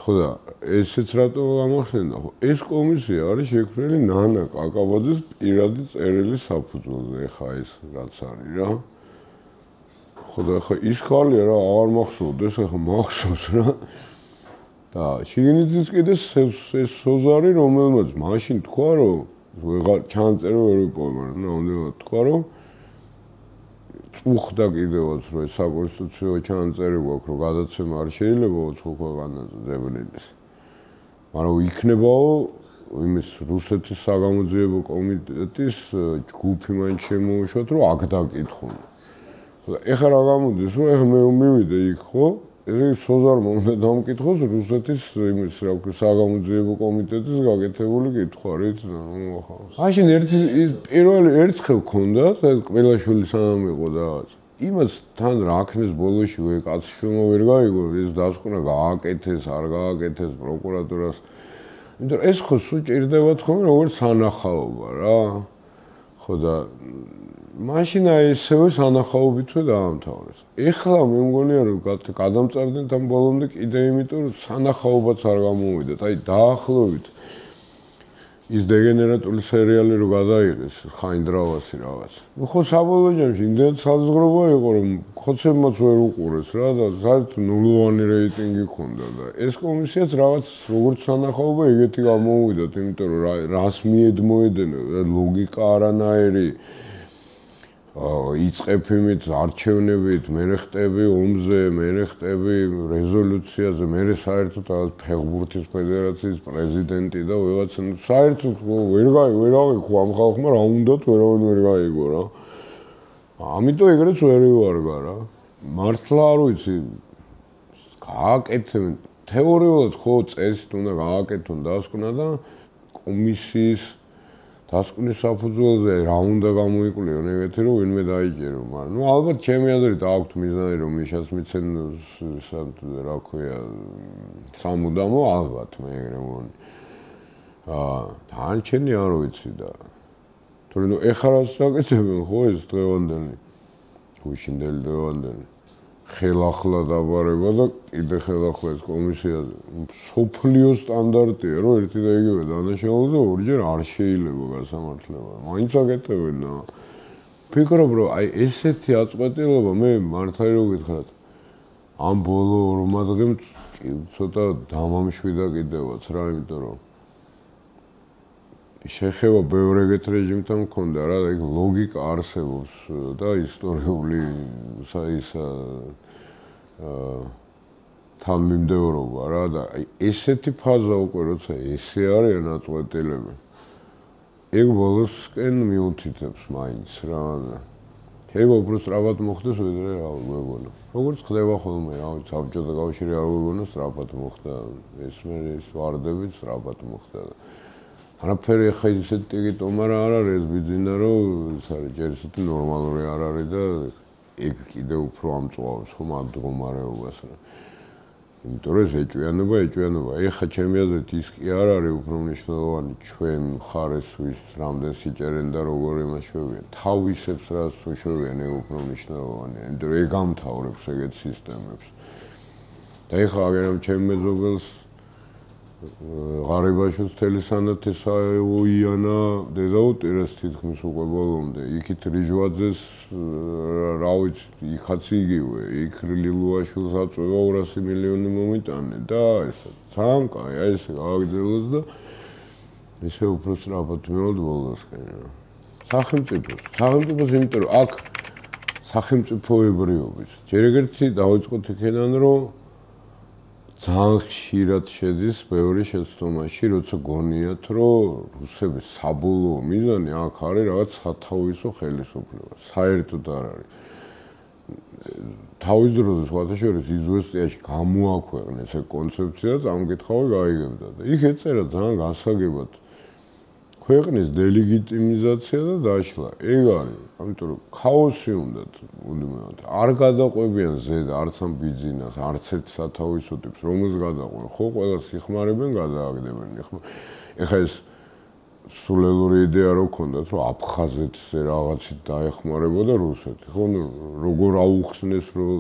ხო და ესეც რატო გამახსენდა? ეს კომისია არის შექმნილი ნანა კაკაბაძის პირადი წერილი საფუძველზე, ეხა ეს რაც არის რა. ხო და ეხა ის ხალია რა აღარ მახსოვდეს, ეხა მახსოვს რა. და შიგნითიც კიდე ეს სოზარი რომელმაც მაშინ თქვა რომ ვეღარ ჩანწერო ვერ ვიპოვე, მაგრამ ნამდვილად თქვა რომ წუხდა კიდევაც რომ ეს საკონსტიტუციო ჩანწერი გვაქვს რომ გადაცემა არ შეიძლება უცხო ქვეყანაზე დევნილის. მაგრამ იქნებაო იმის რუსეთის საგამოძიებო კომიტეტის ჯგუფი მან შემოუშვათ რომ აქ დაკითხონ. ეხლა რა გამოდის რომ ეხლა მე რომ მივიდე იქ ხო ეს სოზარმა უნდა დამკითხოს რუსეთის იმის რა ქვია საგამოძიებო კომიტეტის გაკეთებული კითხვა რით მაშინ პირველი ერთხელ ქონდა ყველაშვილი სანამ იყო და იმას თან რა ქნეს ბოლოში ვე კაცი შვილმა ვერ გაიგო ეს დასკვნა გააკეთეს არ გააკეთეს პროკურატურას იმიტომ ეს ხო სულ ჭირდებათ ხოლმე როგორც სანახაობა რა ხო და მაშინ აი ესევე სანახაობითვე დაამთავრეს. ეხლა მე მგონია რომ გადამწარდნენ თან ბოლომდე კიდე იმიტომ რომ სანახაობაც არ გამოვიდათ. აი დაახლოებით ის დეგენერატული სერიალი რო გადაიღეს ხაინდრავასი რაღაც. ნუ ხო საბოლოო ჯამში იმდენად საზღვრობა იყო რომ ხოცებმაც ვერ უყურეს რა და საერთოდ ნულოვანი რეიტინგი ჰქონდა და ეს კომისიაც რაღაც როგორც სანახაობა ეგეთი გამოვიდათ, იმიტომ რომ რას მიედმოედნენ ლოგიკა არანაირი იწყებ იმით არჩევნებით, მე ხტები ომზე, მე ხტები რეზოლუციაზე, მე საერთოდ ფეხბურთის ფედერაციის პრეზიდენტი და ვიღაც საერთოდ ვერ გაიგო ამ ხალხმა რა უნდათ ვერავინ ვერ გაიგო რა. ამიტომ ეგრეც ვერ ვარგა რა. მართლა არ ვიცი გააკეთე თეორიულად ხო წესით უნდა გააკეთონ დასკვნა და კომისიის დასკვნის საფუძველზე რა უნდა გამოიკვლიონ ეგეთი რომ ვინმე დაიჭირო, მაგრამ ნუ ალბათ ჩემი აზრით აქვთ მიზანი რომ მიშას მიცენ რა ქვია სამუდამო ალბათ მე ეგრე მგონი. დანარჩენი არ ვიცი და თორემ ნუ ეხლა რაც საკეთებენ ხო ეს დღევანდელი გუშინდელი დღევანდელი ხელახლა დაბარება და კიდე ხელახლა ეს კომისიაზე სოფლიო სტანდარტია რომ ერთი და იგივე დანაშაულს და ორჯერ არ შეიძლება გასამართლება. მაინც აკეთებენ და ფიქრობ რომ აი ესეთი აწყვეტილობა მე მართალი რო გითხრათ ამ ბოლო 2 დღემ ცოტა დამამშვიდა კიდევაც რა იმიტომ რომ შეხება ბევრ ეგეთ რეჟიმთან მქონდა რა და იქ ლოგიკა არსებობს და ისტორიული თანმიმდევრობა რა და აი ესეთი ფაზა უკვე როცა ესე არიან აწყვეტილები ეგ ბოლოსკენ მიუთითებს მაინც რა და შეიძლება უფრო სწრაფად მოხდეს ვიდრე რა გვეგონა როგორც ხდება ხოლმე რა საბჭოთა კავშირი არ გვეგონა სწრაფად მოხდა ეს მე ეს ვარდებით სწრაფად მოხდა არაფერი ხა ისეთი ტიგიტომარ არ არის ეს ბიძინა რომ ეს არის ჯერ ისეთი ნორმალური არ არის და ეგ კიდე უფრო ამწვავებს ხომ ამ მდგომარეობას რა იმიტომ რომ ეს ეჭვიანობა ეხა ჩემი აზრით ის კი არ არის უფრო მნიშვნელოვანი ჩვენ მხარეს ვის რამდენ სიჭერენ და როგორ იმას შევიან თავისებს რაც შევიან ეგ უფრო მნიშვნელოვანია იმიტომ რომ ეგ ამთავრებს ეგეთ სისტემებს და ეხა აგერამ ჩემ მეზობელს ღარიბაშვილს მთელი სანათესა უიანა დედაუტირეს თითქმის უკვე ბოლომდე იქით რიჟვაძეს რა ვიცი იქაც იგივე იქ ლილუაშვილს აწვევა 200 მილიონი მომიტანე და ესა ძალიან კაი აი ესე გააგრძელოს და ესე უფრო სწრაფად მივოდ ბოლოსკენ სახელმწიფოს იმიტომ რომ აქ სახელმწიფოებრიობის ჯერ ეგერთი დავიწყოთ იქიდან რომ ძალიან ხშირად შედის ბევრი შეცდომაში, როცა გონიათ, რომ რუსების საბოლოო მიზანი აქ არის რაღაც სათავისო ხელისუფლება. საერთოდ არ არის. თავის დროზე სხვათა შორის იზვესტიაში გამოაქვეყნეს ეს კონცეფცია, ამკითხავი გაიგებდა და იქ ეწერა ძალიან გასაგებად. ქვეყნის დელეგიტიმიზაცია და დაშლა. ეგ არის, ამიტომ რომ ქაოსი უნდათ, მუდმივად. არ გადაყვებიან ზედ არც ამ ბიძინას, არც ერთ სათავისო ტიპს, რომელს გადაყვენ, ხო, ყველას იხმარებენ, გადააგდებენ. ეხლა ეს სულელური იდეა რო ქონდათ, რომ აფხაზეთს რაღაცით დაეხმარებოდა რუსეთი. ხო, როგორ აუხსნეს, რომ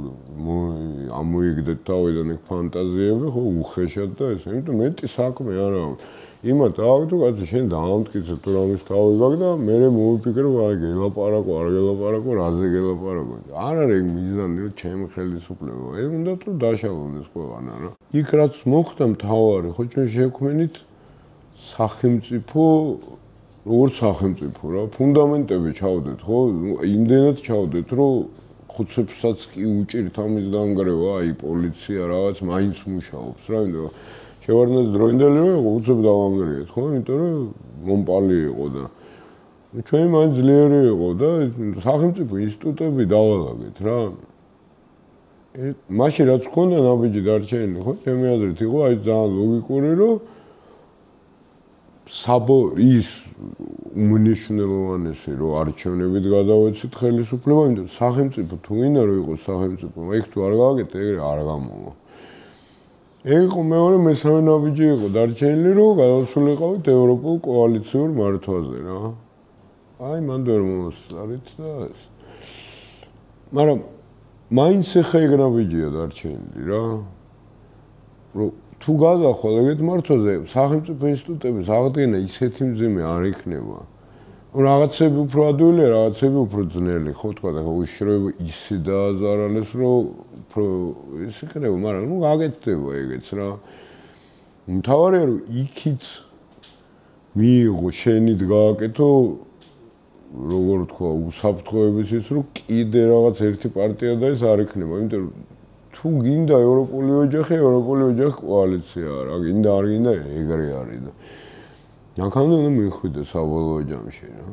ამოიგდეთ თავიდან ეგ ფანტაზიები, ხო, უხეშად და ეს. იმიტომ მეტი საქმე არ აქვს. იმათ ავიდო, კაცი, შენ დაამტკიცე თუ რამის თავი გაქვს და მე მოვიფიქრე, აი, გელაპარაკო, არ გელაპარაკო, რაზე გელაპარაკო. არ არის ეგ მიზანი, რომ ჩემი ხელისუფლება. ეგ უნდა თუ დაშალონდეს ყველანა რა. იქ რაც მოხდა მთავარი, ხო, ჩვენ შექმნით სახელმწიფო, როგორც სახელმწიფო რა, ფუნდამენტები ჩავდეთ, ხო? იმდენად ჩავდეთ, რომ ხუცებსაც კი უჭირთ ამის დანგრევა, აი, პოლიცია რაღაც მაინც მუშაობს რა, იმიტომ შევარდნაძე დროინდელი რო იყო, უცებ დავანგრიეთ, ხო? იმიტომ რომ მომპალი იყო და ჩვენი მაინც ძლიერი იყო და სახელმწიფო ინსტიტუტები დავალაგეთ რა. მაშინ რაც ქონდა ნაბიჯი დარჩენილი, ხო? ჩემი აზრით იყო აი ძალიან ლოგიკური, რომ ის უმნიშვნელოვანესი რომ არჩევნებით გადავეცით ხელისუფლება, იმიტომ სახელმწიფო თუ ვინდა რომ იყოს სახელმწიფო, ეგ თუ არ გავაკეთე, ეგრე არ გამოვა. ეგ იყო მეორე მესამე ნაბიჯი იყო დარჩენილი, რომ გადავსულიყავით ევროპულ კოალიციურ მართვაზე რა. აი მანდ ვერ მომასწარით და ეს. მაგრამ მაინც ახლა ეგ ნაბიჯია დარჩენილი რა. რომ თუ გადახვალ ეგეთ მართვაზე სახელმწიფო ინსტიტუტების აღდგენა ისეთი მძიმე არ იქნება. რაღაცები უფრო ადვილია, რაღაცები უფრო ძნელი, ხო თქვა და უშროება ისე დააზარალეს, რომ უფრო ის იქნება, მაგრამ ნუ გაკეთდება ეგეც რა. მთავარია რომ იქით მიიღო შენით გააკეთო როგორ თქვა უსაფრთხოების ის რომ კიდე რაღაც ერთი პარტია და ეს არ იქნება, იმიტომ რომ თუ გინდა ევროპული ოჯახი კოალიციაა რა, გინდა არ გინდა ეგრე არის და აქამდე უნდა მიხვიდე საბოლოო ჯამში რა.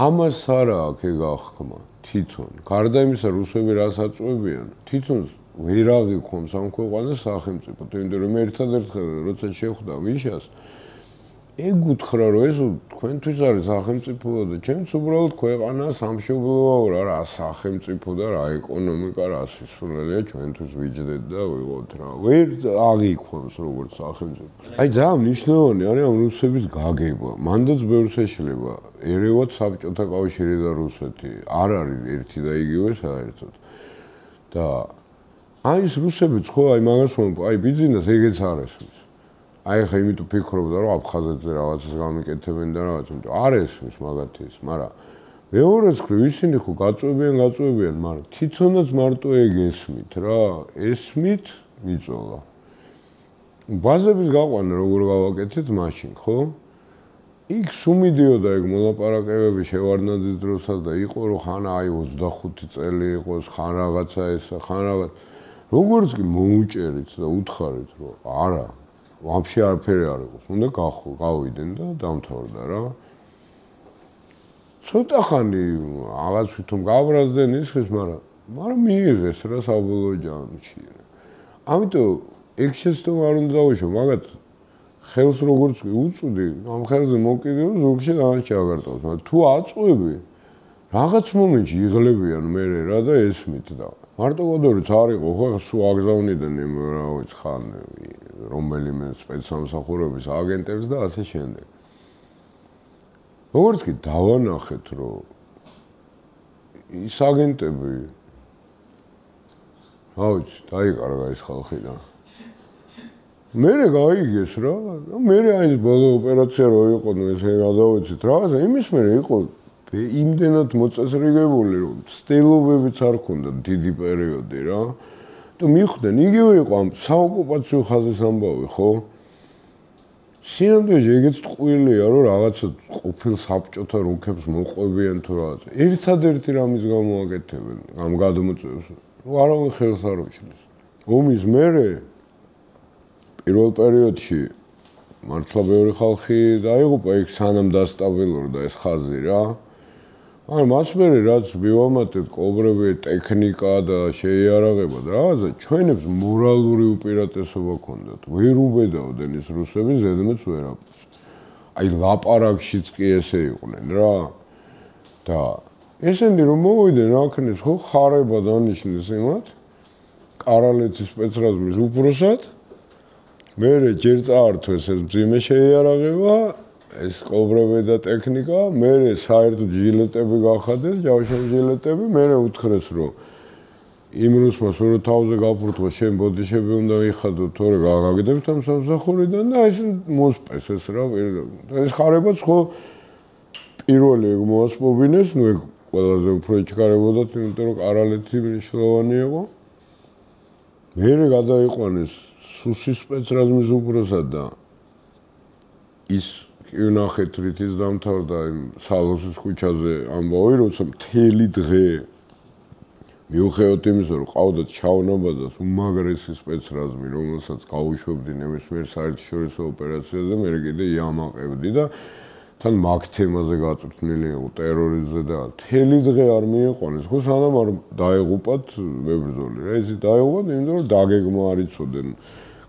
ამას არა აქვს ეგ აღქმა თვითონ. გარდა იმისა, რუსები რას აწვევიან, თვითონ ვერ აღიქვამს ამ ქვეყანას სახელმწიფო. იმიტომ რომ ერთადერთ როცა შეხვდა მიშას, ეგ უთხრა რომ ეს თქვენთვის არის სახელმწიფო და ჩემც უბრალოდ ქვეყანა სამშობლოა რა სახელმწიფო და რა ეკონომიკა რა სისულელია ჩვენთვის ვიჯდეთ და ვიღოთ რა. ვერ აღიქვამს როგორც სახელმწიფო. აი ძალიან მნიშვნელოვანი არის ამ რუსების გაგება. მანდაც ბევრს ეშლება. ერევათ საბჭოთა კავშირი და რუსეთი არ არის ერთი და იგივე საერთოდ. და აი ეს რუსებიც ხო აი მაგას აი ბიძინას ეგეც არ ესმის. აი ხა იმიტომ ფიქრობდა რომ აფხაზეთზე რაღაცას გამიკეთებენ და რაღაც, იმიტომ არ ესმის მაგათი ის, მაგრამ მეორეც ხრი ისინი ხო გაწვევიან, მაგრამ თვითონაც მარტო ეგ ესმით რა, ესმით მიწოლა. ბაზების გაყვანა როგორ გავაკეთეთ მაშინ, ხო? იქ სუმიდიოდა ეგ მოლაპარაკებები შევარდნაძის დროსაც და იყო რომ ხან აი 25 წელი იყოს, ხან რაღაცა ესა, ხან რაღაც. როგორც კი მოუჭერით და უთხარით რომ არა ვაფშე არაფერი არ იყოს. უნდა გავიდენ და დამთავრდა რა. ცოტა ხანი რაღაც თვითონ გავრაზდნენ ისეს, მაგრამ მიიღეს რა საბოლოო ჯამში. ამიტომ ეგ შეცდომა არ უნდა დავუშვო, მაგათ ხელს როგორც კი უწვდი, ამ ხელზე მოკიდე ზოგში რაღაც ჩაგარტავს, მაგრამ თუ აწვევი რაღაც მომენტში იღლებიან მე რა და ესმით და მარტო კოდორიც არ იყო, ხო ხა სულ აგზავნიდნენ იმ რა ვიცი ხან რომელიმე სპეცსამსახურების აგენტებს და ასე შემდეგ. როგორც კი დავანახეთ, რომ ის აგენტები რა ვიცი, დაიკარგა ეს ხალხი და მერე გაიგეს რა, მერე აი ეს ბოლო ოპერაცია რო იყო, ესე გადავეცით რაღაცა, იმის მერე იყო იმდენად მოწესრიგებული, რომ ცდილობებიც არ ქონდა დიდი პერიოდი რა. და მიხვდნენ, იგივე იყო ამ საოკუპაციო ხაზის ამბავი, ხო? სინამდვილეში ეგეც ტყუილია, რომ რაღაცა ყოფილ საბჭოთა რუქებს მოყვებიან თუ რაღაცა. ერთადერთი რამის გამოაკეთებენ ამ გადმოწევს, რომ არავინ ხელს არ უჭლის. ომის მერე პირველ პერიოდში მართლა ბევრი ხალხი დაიღუპა, იქ სანამ დასტაბილურდა ეს ხაზი რა. ან მას მერე რაც მივამატებთ კობრები ტექნიკა და შეიარაღება და რაღაცა ჩვენებს მორალური უპირატესობა ჰქონდათ. ვერ უბედავდნენ ის რუსები ზედმეტ ვერაფერს. აი ლაპარაკშიც კი ესე იყვნენ რა. და ესენი რომ მოვიდნენ აქნეს ხო ხარება დანიშნეს იმათ კარალეთის სპეცრაზმის უფროსად მერე ჯერ წაართვეს ეს მძიმე შეიარაღება ეს კობრები და ტექნიკა მერე საერთოდ ჟილეტები გახადეს ჯავშანი ჟილეტები მერე უთხრეს რომ იმ რუსმა სულ თავზე გაფურთხო შენ ბოდიშები უნდა ვიხადო თორე გაგაგდებთ ამ სამსახურიდან და ეს მოსპეს ეს რა ეს ხარებაც ხო პირველი ეგ მოასპობინეს ნუ ეგ ყველაზე უფრო იჩქარებოდათ იმიტომ რომ კარალეთი მნიშვნელოვანი იყო მერე გადაიყვანეს სუსის სპეცრაზმის უფროსად და ის ვნახეთ რითიც დამთავრდა იმ სალოსის ქუჩაზე ამბავი როცა მთელი დღე მიუხედავად იმისა რომ ყავდათ ჩავნაბადას უმაგრესი სპეცრაზმი რომელსაც გაუშვებდი ნებისმიერ საერთაშორისო ოპერაციაზე მე კიდე იამაყებდი და თან მაგ თემაზე გაწვრთნილი იყო ტერორიზმზე და მთელი დღე არ მიიყვანეს ხო სანამ არ დაეღუპათ მებრძოლი რა ისე დაეღუპათ იმიტომ რომ დაგეგმა არ იცოდნენ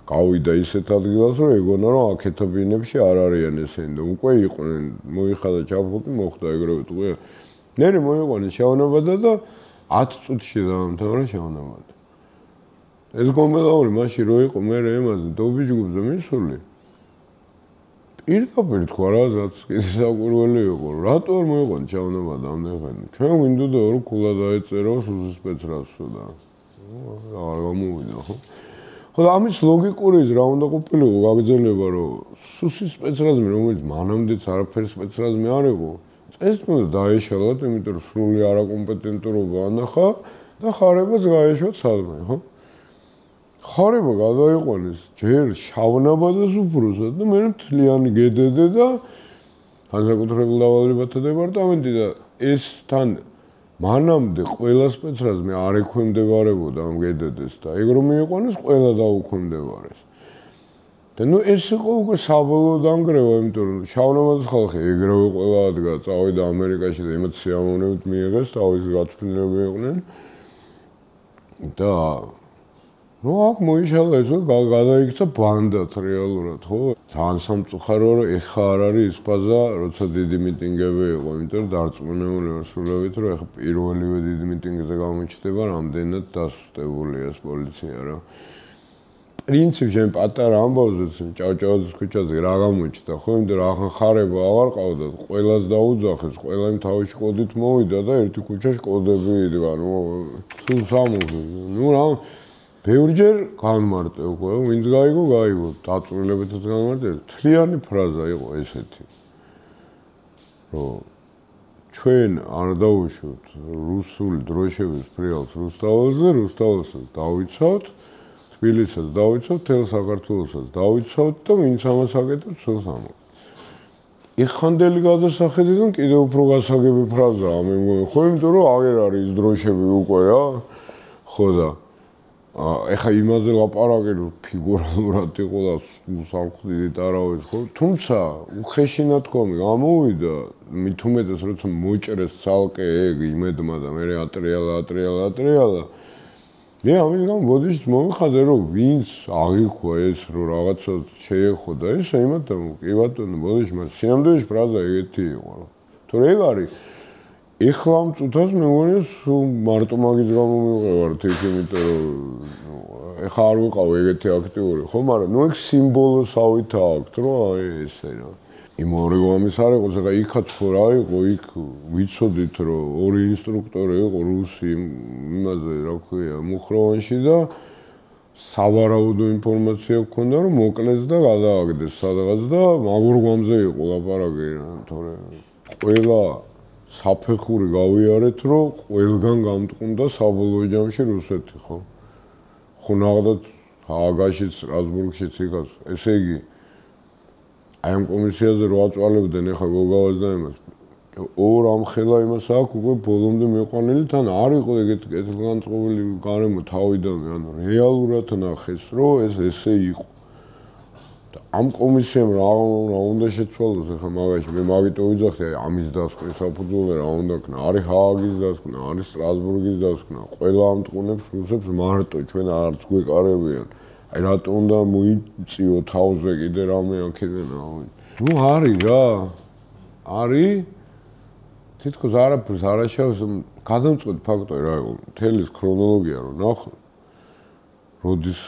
გავიდა ისეთ ადგილას რომ ეგონა რომ აქეთაბინებში არ არიან ესენი და უკვე იყვნენ მოიხადა ჩაფხუტი მოხდა ეგრევე უკვე ნერი მოიყვანეს შავნაბადა და 10 წუთში დაამთავრა შავნაბადა ეს გომბელაური მაშინ რო იყო მე ემაზე დობიჯგუბზე მისული პირდაპირ თქვა რა რაც კიდე საკურველი იყო რატო არ მოიყვანეს შავნაბადა ამდენ ჩვენ გვინდოდა რომ ქულა დაეწერა სუსის სპეცრაზმსო და არ გამოვიდა ხო ხო ამის ლოგიკური რა უნდა ყოფილიყო გაგრძელება რომ სუსის სპეცრაზმი რომელიც მანამდეც არაფერი სპეცრაზმი არ იყო ეს უნდა დაეშალათ იმიტომ რომ სრული არაკომპეტენტურობა ანახა და ხარებას გაეშვა სადმე ხო ხარება გადაიყვანეს ჯერ შავნაბადას უფროსად და მე მთლიანი გედედე და განსაკუთრებულ დავალებათა დეპარტამენტი და ეს თან მანამდე ყველა სპეცრაზმი არ ექვემდებარებოდა ამ გედედეს და ეგ რომ მიიყვანეს ყველა დაუქვემდებარეს და ნუ ეს იყო უკვე საბოლოო დანგრევა იმიტომ რომ შავნაბადის ხალხი ეგრევე ყველა ადგა წავიდა ამერიკაში და იმათ სიამოვნებით მიიღეს თავის გაწვრთნილები იყვნენ და ნუ აქ მოიშალა ეს გადაიქცა ბანდად რეალურად ხო ძალიან სამწუხაროა რომ ეხა არ არის ის ფაზა როცა დიდი მიტინგები იყო იმიტომ რომ დარწმუნებული ვარ სულებით რომ ეხა პირველივე დიდი მიტინგზე გამოჩნდება რამდენად დასუსტებულია ეს პოლიცია რა პრინციპში ამ პატარა ამბავზეც ჭავჭავაძის ქუჩაზე რა გამოჩნდა ხო იმიტომ რომ ახლა ხარება აღარ ყავდათ ყველას დაუძახეს ყველა იმ თავში კოდით მოვიდა და ერთი ქუჩაში კოდები იდგა ნუ სულ სამოდი ნუ რა ბევრჯერ განმარტე უკვე ვინც გაიგო დაწვრილებითაც განმარტე თლიანი ფრაზა იყო ესეთი რომ ჩვენ არ დავუშვოთ რუსული დროშების ფრიალს რუსთაველს დავიცავთ თბილისსაც დავიცავთ თელ საქართველოსაც დავიცავთ და ვინც ამას აკეთებს სულს ამო ეხანდელი გადასახედიდან კიდევ უფრო გასაგები ფრაზაა მე ხო იმიტომ რომ აღარ არის ის დროშები უკვე რა ხო და ეხა იმაზე ლაპარაკი რომ ფიგურალურად იყო და სამხდიდით არავის ხო თუმცა უხეშინა თქომი გამოვიდა მით უმეტეს როცა მოჭრეს ცალკე ეგ იმედმა და მე ატრიალა მე ამის გამო ბოდიშით მომიხადე რომ ვინც აღიქვა ეს რომ რაღაცა შეეხოდა ეს იმათ და კი ბატონო ბოდიში მას სინამდვილეში ფრაზა ეგეთი იყო თორე ეგ არის ეხლა ამ წუთას მე მგონი მარტო მაგის გამო მივყევართ იქ იმიტომ რომ ეხლა არ ვიყავ ეგეთი აქტიური ხო მაგრამ ნუ ეგ სიმბოლოსავით აქვს რომ აი ესე რა იმ ორი ამის არ იყოს ეხლა იქაც ხო რა იყო იქ ვიცოდით რომ ორი ინსტრუქტორი იყო რუსი იმაზე რა ქვია მუხროვანში და სავარაუდო ინფორმაცია გქონდა რომ მოკლეს და გადააგდეს სადღაც და მაგურ გვამზე იყო ლაპარაკი თორე ყველა საფეხური გავიარეთ რომ ყველგან გამტყუნდა საბოლოო ჯამში რუსეთი ხო ხო ნახდათ ჰააგაშიც სტრასბურგშიც იქაც ესე იგი აი ამ კომისიაზე რო აწვალებდნენ ეხლა გოგავას და იმას ორ ამხელა იმას აქვს უკვე ბოლომდე მიყვანილი თან არ იყო ეგეთი კეთილგანწყობილი გარემო თავიდანვე ანუ რეალურად ნახეს რომ ეს ესე იყო ამ კომისიამ რა უნდა შეცვალოს ახლა მაგაში მე მაგით ვიძახდი ამის დასკვნის საფუძველზე რა უნდა ქნა არის ჰააგის დასკვნა არის სტრასბურგის დასკვნა ყველა ამტყუნებს რუსებს მარტო ჩვენ არც გვეყარებიან აი რატო უნდა მოიწიო თავზე კიდე რამე აქედან ნუ არის რა არის თითქოს არაფერს არ აშავს გადამწყვეტ ფაქტორი რა იყო მთელი ქრონოლოგია რომ ნახო როდის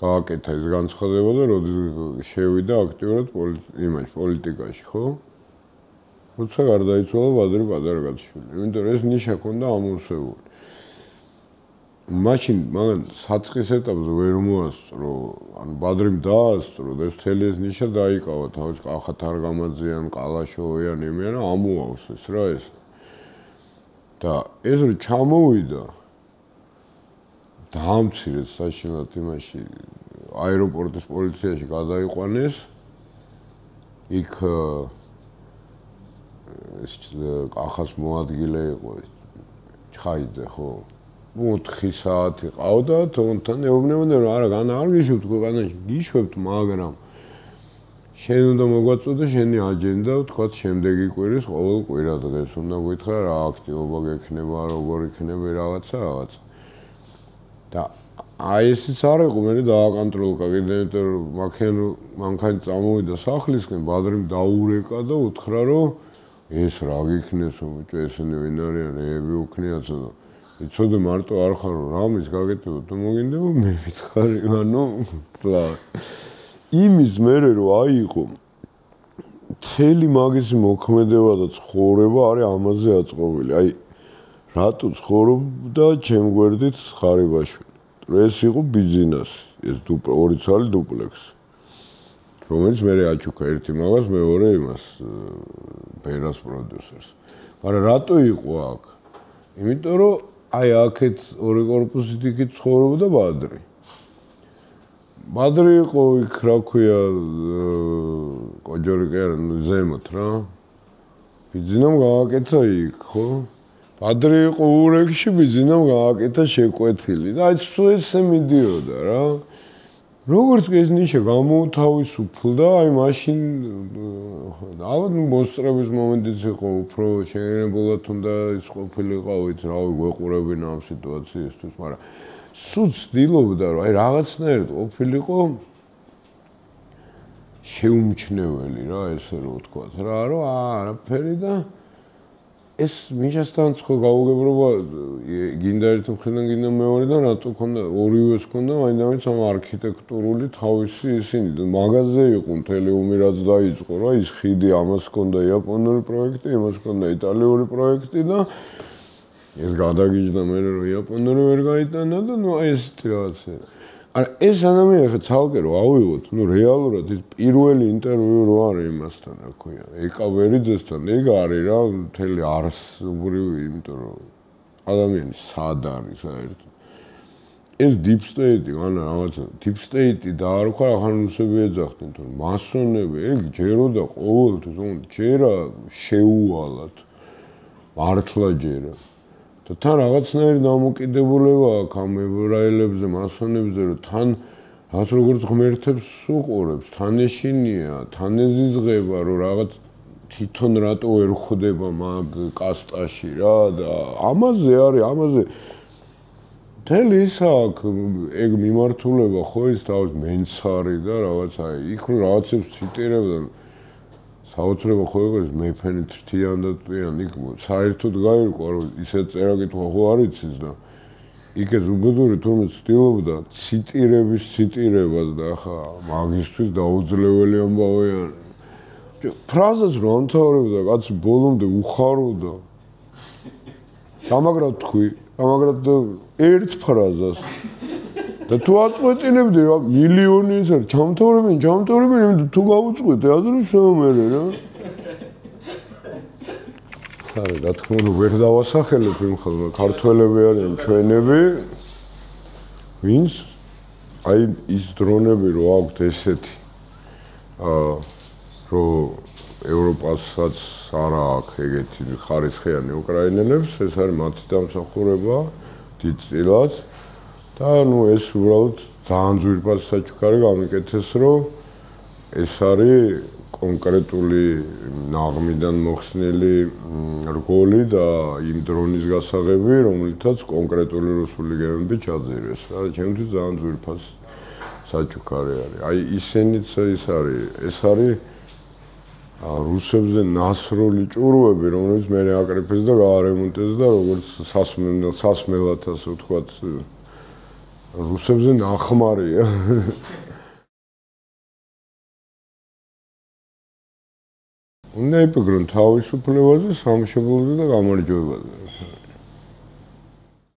გააკეთა ეს განცხადება და როდის შევიდა აქტიურად პოლიტიკაში, ხო? როცა გარდაიცვალა ბადრი პატარაკაცშვილი. იმიტომ რომ ეს ნიშა ჰქონდა ამოვსებული. მაშინ მაგან საწყის ეტაპზე ვერ მოასწრო, ანუ ბადრიმ დაასწრო და ეს მთელი ეს ნიშა დაიკავა თავის ყახათ არგამაძეან, ყალაშოვიან იმიან ამოავსეს რა ეს. და ეს რო ჩამოვიდა დაამცირეს საშინლად იმაში აეროპორტის პოლიციაში გადაიყვანეს იქ ეს კახას მოადგილე იყო ჩხაიძე ხო 4 საათი ყავდა თონთან ეუბნებოდნენ რომ არა განა არ გიშვებთ ქვეყანაში გიშვებთ მაგრამ შენ უნდა მოგვაწოდე შენი აჯენდა ვთქვათ შემდეგი კვირის ყოველ კვირა დღეს უნდა გითხრა რა აქტივობა გექნება როგორ იქნება რაღაცა და აი ესეც არ იყო მე დააკონტროლკა კიდე იმიტომ რომ მანქანი წამოვიდა სახლისკენ ბადრიმ დაურეკა და უთხრა რომ ეს რა გიქნეს ბიჭო ესენი ვინ არიან რეები უქნიაცა და იცოდე მარტო არ ხარ რომ რამის გაკეთება თუ მოგინდება მე ვითხარი ანუ თლა იმის მერე რომ აიყო მთელი მაგისი მოქმედება და ცხოვრება არის ამაზე აწყობილი აი რატო ცხოვრობდა ჩემ გვერდით ხარიბაშვილი ეს იყო ბიზნესი ეს ორი ცალი დუპლექსი რომელიც მე აჩუქა ერთი მაგას მეორე იმას ბერას პროდიუსერს მაგრამ რატო იყო აქ იმიტომ რომ აი აქეთ ორი კორპუსით იქით ცხოვრობდა ბადრი იყო იქ რა ქვია კოჯორი კი არა ზემოთ რა ბიზნესამ გააკეთა იქ ხო ბადრი იყო ურეკში ბიზნესამ გააკეთა შეკვეთილი და აი სუესე მიდიოდა რა როგორც ეს ნიშა გამოთავისუფლდა აი მაშინ ალბათ მოსწრების მომენტიც იყო უფრო შეერებულად უნდა ის ყოფილიყავით რავი გვეყურებინა ამ სიტუაციისთვის მაგრამ სულ ცდილობდა რომ აი რაღაცნაირად ყოფილიყო შეუმჩნეველი რა ესე რომ ვთქვათ რა რომ არაფერი და ეს მიშასთან ხო გაუგებრობა გინდა ერთი მხრიდან გინდა მეორედან რატო ქონდა ორივეს ქონდა მაინც ამ არქიტექტურული თავისი ისინი მაგაზე იყო მთელი ომი რაც დაიწყო რა ის ხიდი ამას ქონდა იაპონური პროექტი იმას ქონდა იტალიური პროექტი და ეს გადაგიჯდა მე რომ იაპონური ვერ გაიტანა და ნუ ესეთი რაღაცა არა ეს ანამე ახლა ცალკე რომ ავიღოთ ნუ რეალურად ის პირველი ინტერვიუ რო არის იმასთან რა ქვია ეკავერიძესთან ეგ არის რა მთელი არსობრივი იმიტომ რომ ადამიანი სად არის საერთოდ ეს deep state ანა რაღაცა deep state და არ ხარ ახლა რუსები ეძახდნენ თუ მასონები ეგ ჯეროდა ყოველთვის ჯერა შეუვალათ მართლა ჯერა და თან რაღაცნაირი დამოკიდებულება აქვს ამ ებრაელებზე, მასონებზე, რომ თან რაც როგორც ღმერთებს უყურებს, თან ეშინია, თან ეზიზღება, რომ რაღაც თვითონ რატო ვერ ხვდება მაგ კასტაში რა და ამაზე არის, ამაზე მთელი ის აქვს ეგ მიმართულება ხო ის თავს მენცარი და რაღაცა იქ რაღაცებს ციტირებდა საოცრება ხო იყო ეს მეფენი თრთიან და ტვიან იქ საერთოდ გაირკვა რომ ისეთ წერა-კითხვა ხო არ იცის და იქ ეს უგედური თურმე ცდილობდა ციტირების ციტირებას და ახლა მაგისტრის დაუძლეველი ამბავი არის ფრაზას რომ ამთავრებდა კაცი ბოლომდე უხაროდა რამაგრად თქვი რამაგრად ერთ ფრაზას და თუ აწყვეტინებდი რა მილიონი ის არის ჩამთავრებენ თუ გავუწყვეტე აზრისო მერე რა ხარ რა თქმა უნდა ვერ დავასახელებ იმ ხალხს ქართველები არიან ჩვენები ვინც აი ის დრონები რო აქვთ ესეთი რო ევროპასაც არა აქვს ეგეთი ხარისხიანი უკრაინელებს ეს არის მათი დამსახურება დიდწილად და ნუ ეს უბრალოდ ძალიან ძვირფას საჩუქარი გამიკეთეს რომ ეს არის კონკრეტული ნაღმიდან მოხსნილი რგოლი და იმ დრონის გასაღები, რომელთაც კონკრეტული რუსული გემები ჩაძირეს. ჩემთვის ძალიან ძვირფას საჩუქარი არის. აი ისინიც ეს არის რუსებზე ნასროლი ჭურვები, რომელიც მე აკრიფეს და გაარემონტეს და როგორც სასმელად ასე ვთქვათ, რუსებზე ნახმარია. უნდა იპიგრონ თავისუფლებაზე, სამშობლოზე და გამარჯვებაზე.